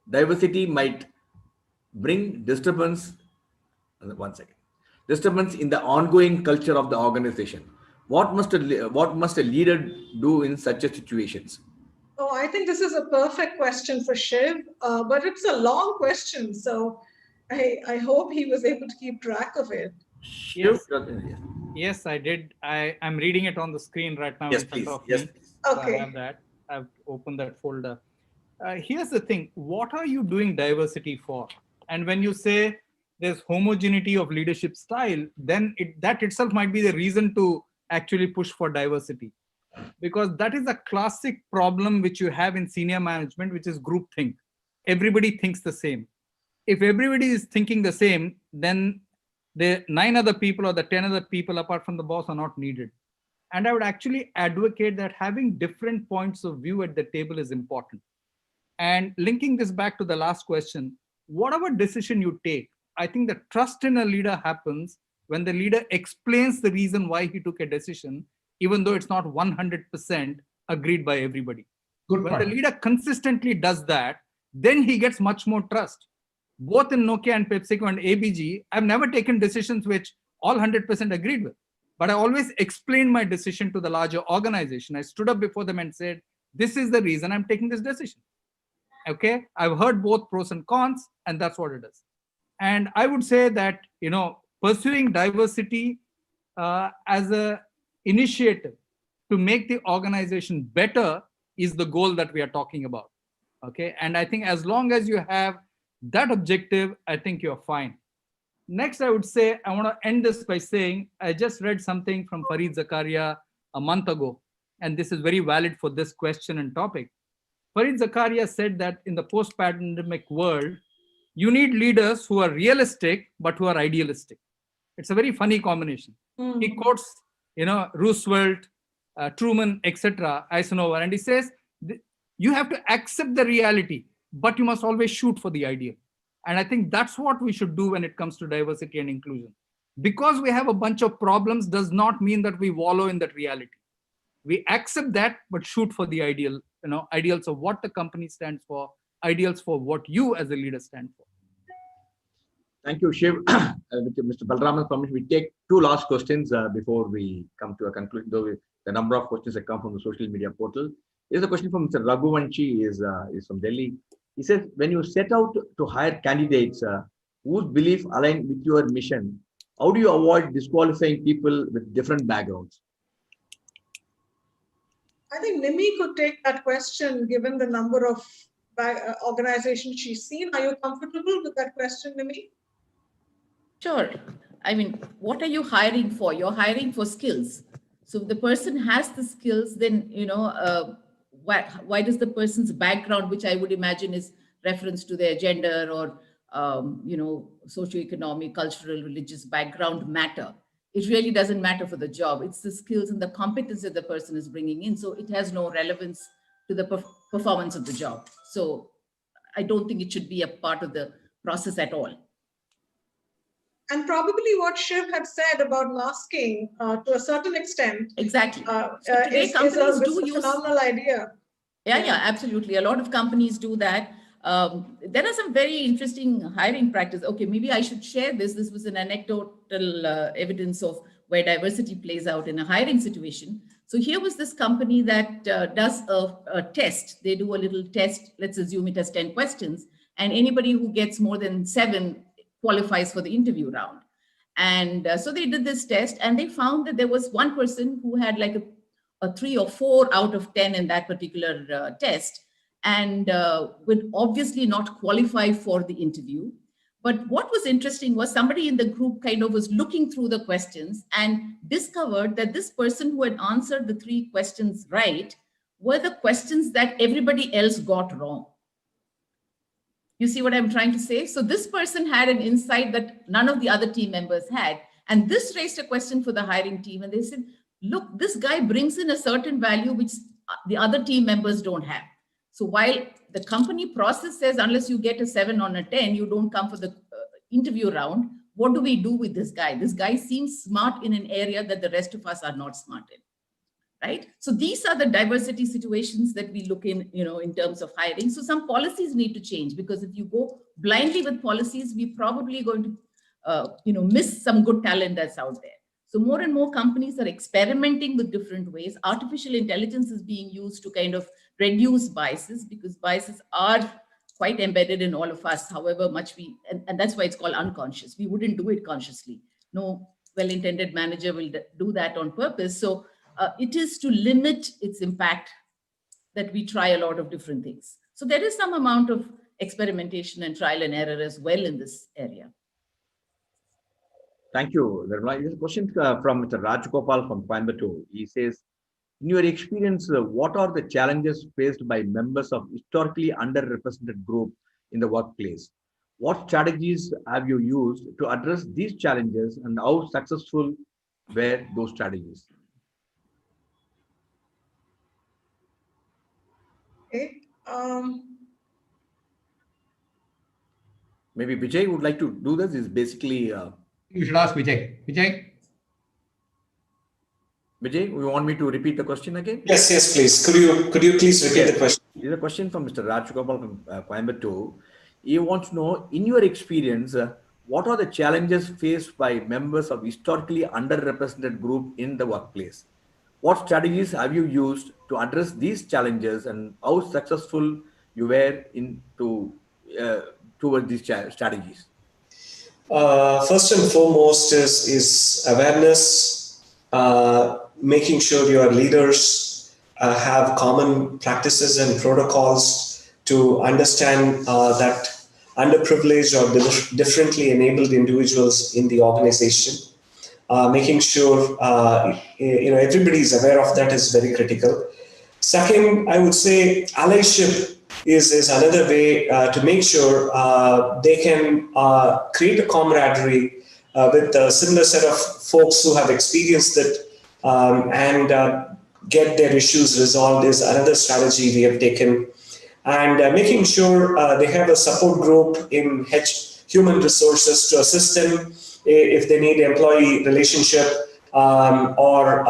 diversity might bring disturbance in the ongoing culture of the organization. What must a leader do in such a situations?
Oh, I think this is a perfect question for Shiv, but it's a long question, so I hope he was able to keep track of it.
Yes.
Yes.
Yes, I did. I'm reading it on the screen right now
Yes,
in front
please.
of
Yes,
me.
please.
So I
Okay.
have that. I've opened that folder. Here's the thing. What are you doing diversity for? And when you say there's homogeneity of leadership style, then that itself might be the reason to actually push for diversity. Because that is a classic problem which you have in senior management, which is groupthink. Everybody thinks the same. If everybody is thinking the same, then the 9 other people or the 10 other people apart from the boss are not needed. And I would actually advocate that having different points of view at the table is important. And linking this back to the last question, whatever decision you take, I think the trust in a leader happens when the leader explains the reason why he took a decision, even though it's not 100% agreed by everybody.
Good
When the
point.
leader consistently does that, then he gets much more trust. Both in Nokia and PepsiCo and ABG, I've never taken decisions which all 100% agreed with. But I always explained my decision to the larger organization. I stood up before them and said, this is the reason I'm taking this decision. Okay, I've heard both pros and cons, and that's what it is. And I would say that, pursuing diversity as a initiative to make the organization better is the goal that we are talking about. Okay, and I think as long as you have that objective, I think you're fine. Next, I would say, I want to end this by saying, I just read something from Fareed Zakaria a month ago, and this is very valid for this question and topic. Fareed Zakaria said that in the post-pandemic world, you need leaders who are realistic, but who are idealistic. It's a very funny combination. He quotes, Roosevelt, Truman, etc., Eisenhower, and he says, you have to accept the reality, but you must always shoot for the ideal. And I think that's what we should do when it comes to diversity and inclusion. Because we have a bunch of problems does not mean that we wallow in that reality. We accept that, but shoot for the ideal, ideals of what the company stands for, ideals for what you as a leader stand for.
Thank you, Shiv. With Mr. Balraman's permission, we take 2 last questions before we come to a conclusion, though the number of questions that come from the social media portal. Here's a question from Mr. Raghuvanshi, is from Delhi. He says, when you set out to hire candidates whose belief align with your mission, how do you avoid disqualifying people with different backgrounds?
I think Nimi could take that question given the number of organizations she's seen. Are you comfortable with that question, Nimi?
Sure. I mean, what are you hiring for? You're hiring for skills. So if the person has the skills, then, why does the person's background, which I would imagine is reference to their gender or, socioeconomic, cultural, religious background matter? It really doesn't matter for the job. It's the skills and the competence that the person is bringing in. So it has no relevance to the performance of the job. So I don't think it should be a part of the process at all.
And probably what Shiv had said about masking to a certain extent.
Exactly.
So
today companies do
a
use
phenomenal idea.
Yeah, absolutely. A lot of companies do that. There are some very interesting hiring practices. Okay, maybe I should share this. This was an anecdotal evidence of where diversity plays out in a hiring situation. So here was this company that does a test. They do a little test. Let's assume it has 10 questions. And anybody who gets more than 7 qualifies for the interview round. And so they did this test and they found that there was one person who had like a 3 or 4 out of 10 in that particular test and would obviously not qualify for the interview. But what was interesting was somebody in the group kind of was looking through the questions and discovered that this person who had answered the 3 questions right were the questions that everybody else got wrong. You see what I'm trying to say? So this person had an insight that none of the other team members had. And this raised a question for the hiring team. And they said, look, this guy brings in a certain value which the other team members don't have. So while the company process says, unless you get a 7 on a 10, you don't come for the interview round, what do we do with this guy? This guy seems smart in an area that the rest of us are not smart in. Right? So these are the diversity situations that we look in, in terms of hiring. So some policies need to change because if you go blindly with policies, we're probably going to, miss some good talent that's out there. So more and more companies are experimenting with different ways. Artificial intelligence is being used to kind of reduce biases because biases are quite embedded in all of us, however much and that's why it's called unconscious. We wouldn't do it consciously. No well-intended manager will do that on purpose. So it is to limit its impact that we try a lot of different things. So there is some amount of experimentation and trial and error as well in this area.
Thank you. There is a question from Mr. Rajgopal from Coimbatore. He says, in your experience, what are the challenges faced by members of historically underrepresented group in the workplace? What strategies have you used to address these challenges, and how successful were those strategies?
Okay.
Maybe Vijay would like to do this. Is basically
You should ask Vijay. Vijay?
Vijay, you want me to repeat the question again?
Yes, please. Could you please repeat the question?
There's a question from Mr. Rajgopal from Coimbatore. He wants to know, in your experience, what are the challenges faced by members of historically underrepresented group in the workplace? What strategies have you used to address these challenges, and how successful you were toward these strategies?
First and foremost is awareness, making sure your leaders have common practices and protocols to understand that underprivileged or differently enabled individuals in the organization. Making sure everybody is aware of that is very critical. Second, I would say allyship is another way to make sure they can create a camaraderie with a similar set of folks who have experienced it and get their issues resolved is another strategy we have taken. And making sure they have a support group in human resources to assist them if they need employee relationship or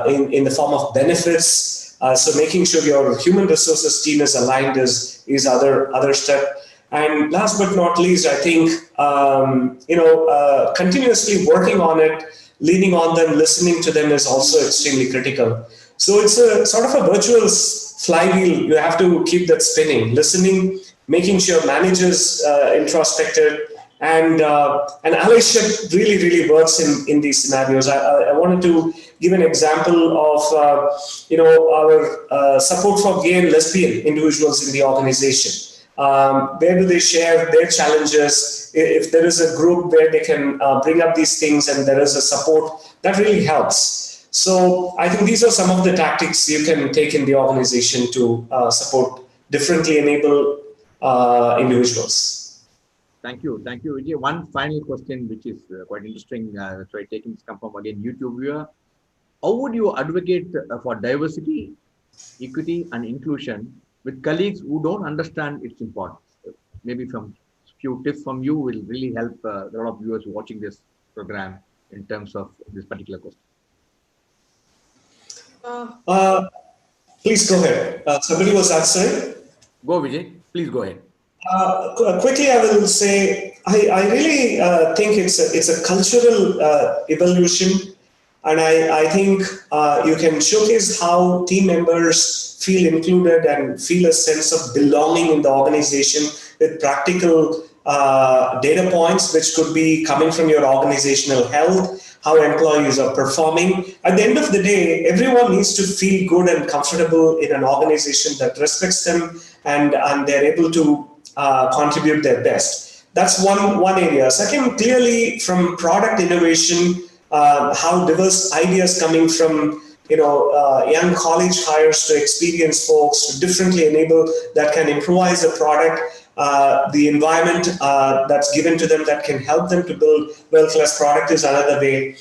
in the form of benefits. So making sure your human resources team is aligned is other step. And last but not least, I think continuously working on it, leaning on them, listening to them is also extremely critical. So it's a sort of a virtual flywheel. You have to keep that spinning, listening, making sure managers introspected, and allyship really works in these scenarios. I wanted to give an example of our support for gay and lesbian individuals in the organization. Where do they share their challenges? If there is a group where they can bring up these things and there is a support, that really helps. So I think these are some of the tactics you can take in the organization to support differently enabled individuals.
Thank you, Vijay. One final question, which is quite interesting. So I taking this come from again YouTube viewer. How would you advocate for diversity, equity, and inclusion with colleagues who don't understand its importance? Maybe from few tips from you will really help a lot of viewers watching this program in terms of this particular question.
Please go ahead. Somebody was answering.
Go, Vijay. Please go ahead.
Quickly, I will say I really think it's a cultural evolution, and I think you can showcase how team members feel included and feel a sense of belonging in the organization with practical data points, which could be coming from your organizational health, how employees are performing. At the end of the day, everyone needs to feel good and comfortable in an organization that respects them and they're able to contribute their best. That's one area. Second, clearly from product innovation, how diverse ideas coming from young college hires to experienced folks to differently enable that can improvise a product, the environment that's given to them that can help them to build world-class product is another way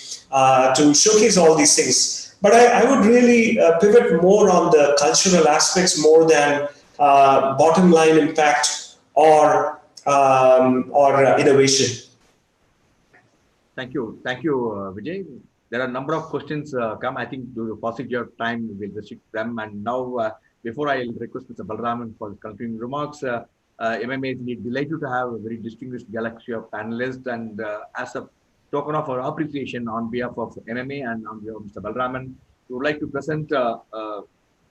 to showcase all these things. But I would really pivot more on the cultural aspects more than bottom line impact or innovation.
Thank you, Vijay. There are a number of questions come. I think due to paucity of time, we'll restrict them. And now, before I request Mr. Balraman for concluding remarks, MMA is delighted to have a very distinguished galaxy of panelists. And as a token of our appreciation on behalf of MMA and on behalf of Mr. Balraman, we would like to present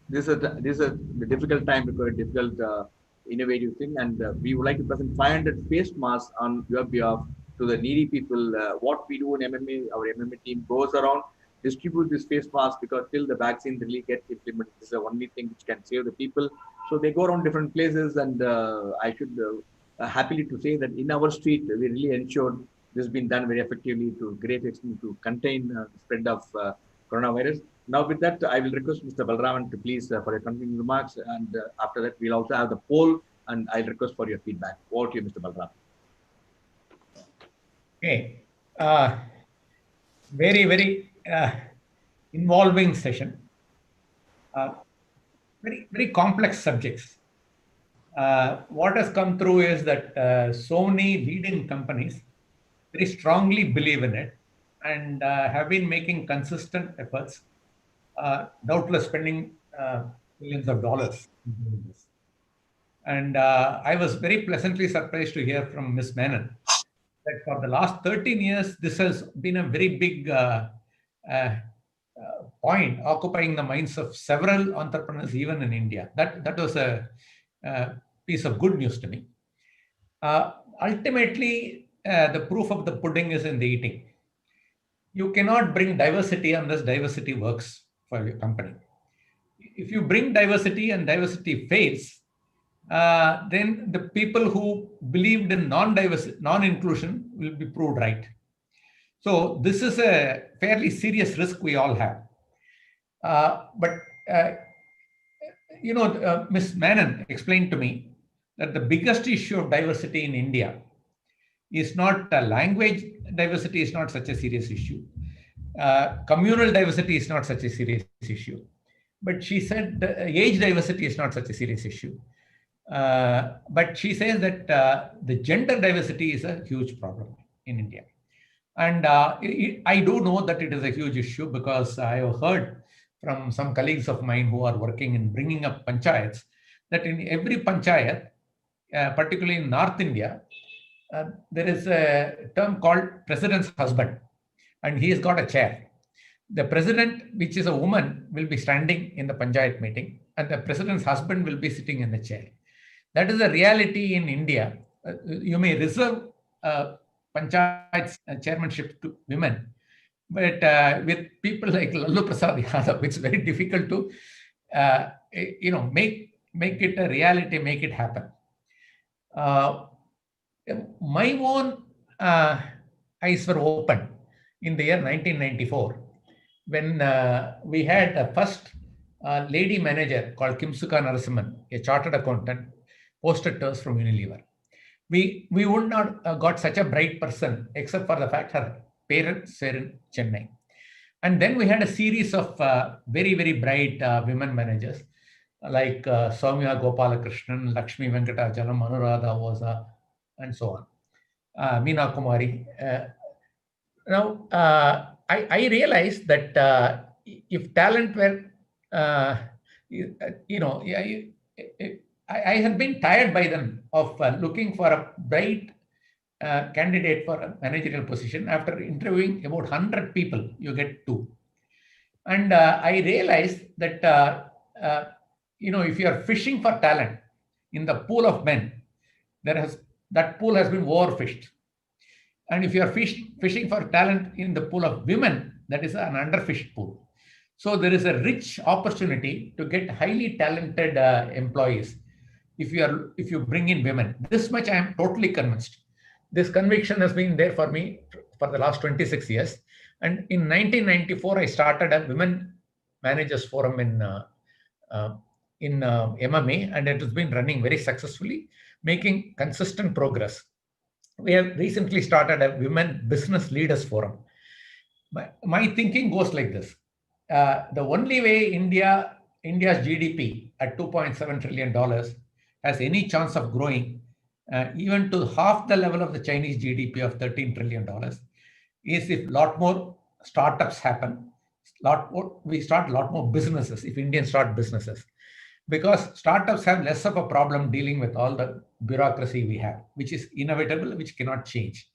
this is a difficult time because a difficult innovative thing, and we would like to present 500 face masks on your behalf to the needy people. What we do in MMA, our MMA team goes around, distribute this face mask, because till the vaccine really gets implemented, this is the only thing which can save the people. So they go around different places, and I should happily to say that in our street, we really ensured this has been done very effectively to great extent to contain the spread of coronavirus. Now with that, I will request Mr. Balraman to please for your concluding remarks, and after that we'll also have the poll, and I'll request for your feedback. Over to you, Mr. Balraman.
Okay. Very, very involving session. Very, very complex subjects. What has come through is that so many leading companies very strongly believe in it and have been making consistent efforts, doubtless spending millions of dollars in doing this. And I was very pleasantly surprised to hear from Ms. Menon that for the last 13 years, this has been a very big point occupying the minds of several entrepreneurs, even in India. That was a piece of good news to me. Ultimately, the proof of the pudding is in the eating. You cannot bring diversity unless diversity works for your company. If you bring diversity and diversity fails, then the people who believed in non-inclusion will be proved right. So this is a fairly serious risk we all have. Ms. Menon explained to me that the biggest issue of diversity in India is not language diversity is not such a serious issue. Communal diversity is not such a serious issue. But she said age diversity is not such a serious issue. But she says that the gender diversity is a huge problem in India. And I do know that it is a huge issue because I have heard from some colleagues of mine who are working in bringing up panchayats that in every panchayat, particularly in North India, there is a term called president's husband, and he has got a chair. The president, which is a woman, will be standing in the panchayat meeting, and the president's husband will be sitting in the chair. That is a reality in India. You may reserve panchayat's chairmanship to women, but with people like Lalu Prasad Yadav, it's very difficult to, make it a reality, make it happen. My own eyes were opened in the year 1994 when we had a first lady manager called Kimsuka Narasimhan, a chartered accountant, posted to us from Unilever. We would not have got such a bright person except for the fact her parents were in Chennai. And then we had a series of very, very bright women managers like Soumya Gopalakrishnan, Lakshmi Venkatachalam, Anuradha Oza, and so on. Meena Kumari. Now, I realized that if talent were, I had been tired by them of looking for a bright candidate for a managerial position. After interviewing about 100 people, you get 2. And I realized that, if you are fishing for talent in the pool of men, that pool has been overfished. And if you are fishing for talent in the pool of women, that is an underfished pool. So there is a rich opportunity to get highly talented employees if you bring in women. This much I am totally convinced. This conviction has been there for me for the last 26 years. And in 1994, I started a women managers forum in MMA, and it has been running very successfully, making consistent progress. We have recently started a women business leaders forum. My thinking goes like this. The only way India's GDP at $2.7 trillion has any chance of growing even to half the level of the Chinese GDP of $13 trillion is if a lot more startups happen, we start a lot more businesses, if Indians start businesses. Because startups have less of a problem dealing with all the bureaucracy we have, which is inevitable, which cannot change.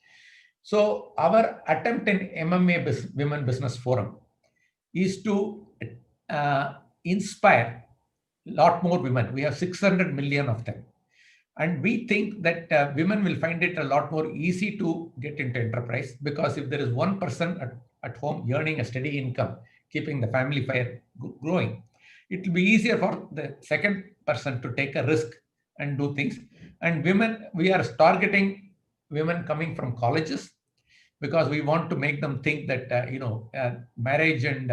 So our attempt in MMA Women Business Forum is to inspire a lot more women. We have 600 million of them. And we think that women will find it a lot more easy to get into enterprise, because if there is one person at home earning a steady income, keeping the family fire growing, it will be easier for the second person to take a risk and do things. And women, we are targeting women coming from colleges, because we want to make them think that marriage and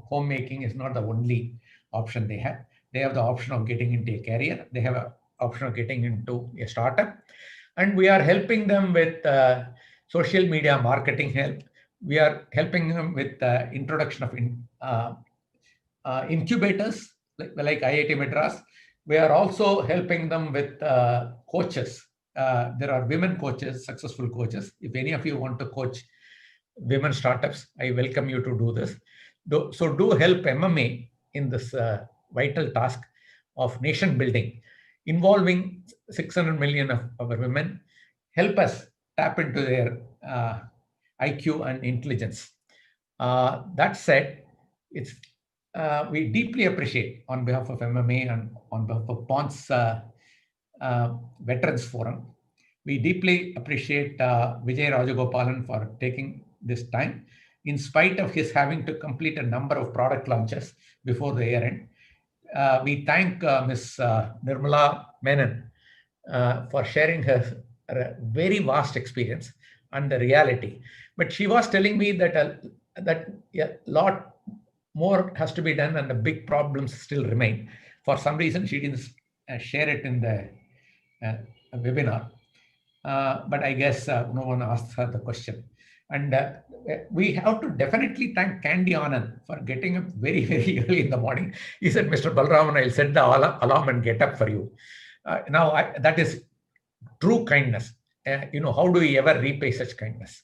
homemaking is not the only option they have. They have the option of getting into a career. They have an option of getting into a startup. And we are helping them with social media marketing help. We are helping them with introduction of incubators like IIT Madras. We are also helping them with coaches. There are women coaches, successful coaches. If any of you want to coach women startups, I welcome you to do this. So do help MMA in this vital task of nation building, involving 600 million of our women. Help us tap into their IQ and intelligence. That said, we deeply appreciate, on behalf of MMA and on behalf of PONS Veterans Forum, we deeply appreciate Vijay Rajagopalan for taking this time, in spite of his having to complete a number of product launches before the year end. We thank Ms. Nirmala Menon for sharing her very vast experience and the reality. But she was telling me that a lot more has to be done and the big problems still remain. For some reason, she didn't share it in the webinar. But I guess no one asked her the question. And we have to definitely thank Candy Anand for getting up very, very early in the morning. He said, Mr. Balraman, I'll set the alarm and get up for you. That is true kindness. How do we ever repay such kindness?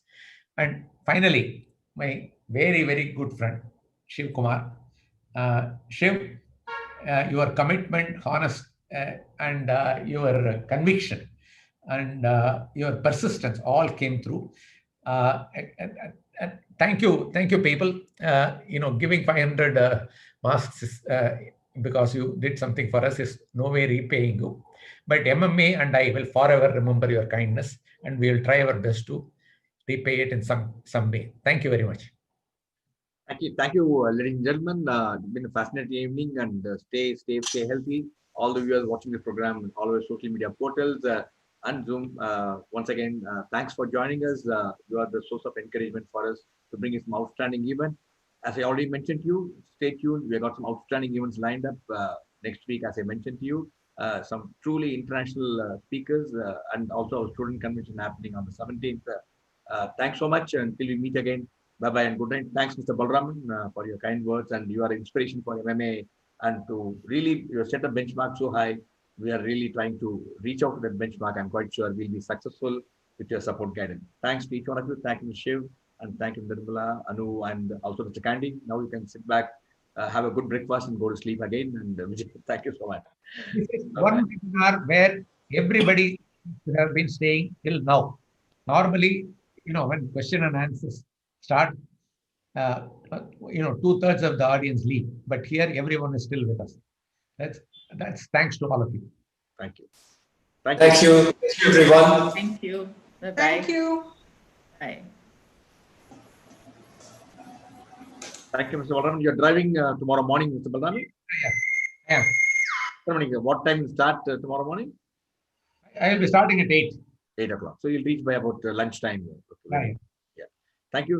And finally, my very, very good friend, Shiv Kumar. Shiv, your commitment, honest, and your conviction and your persistence all came through. Thank you, people. Giving 500 masks because you did something for us is no way repaying you. But MMA and I will forever remember your kindness, and we will try our best to repay it in some way. Thank you very much.
Thank you, ladies and gentlemen. It's been a fascinating evening, and stay healthy. All the viewers watching the program on all our social media portals and Zoom. Once again, thanks for joining us. You are the source of encouragement for us to bring some outstanding event. As I already mentioned to you, stay tuned. We have got some outstanding events lined up next week, as I mentioned to you. Some truly international speakers and also our student convention happening on the 17th. Thanks so much. Until we meet again. Bye-bye and good night. Thanks, Mr. Balraman, for your kind words, and you are inspiration for MMA, and to really set a benchmark so high. We are really trying to reach out to that benchmark. I'm quite sure we'll be successful with your support guidance. Thanks to each one of you. Thank you, Shiv, and thank you, Nirmala, Anu, and also Mr. Candy. Now you can sit back, have a good breakfast, and go to sleep again. And Vijay, thank you so much.
This is one webinar where everybody have been staying till now. Normally, when question and answers start, 2/3 of the audience leave, but here everyone is still with us. That's thanks to all of you.
Thank you.
Thank you, everyone.
Thank you. Bye-bye.
Thank you.
Bye.
Thank you, Mr. Balraman. You're driving tomorrow morning, Mr. Balraman?
Yeah.
What time will start tomorrow morning?
I will be starting at 8.
8 o'clock. So you'll reach by about lunchtime.
Right.
Yeah. Thank you.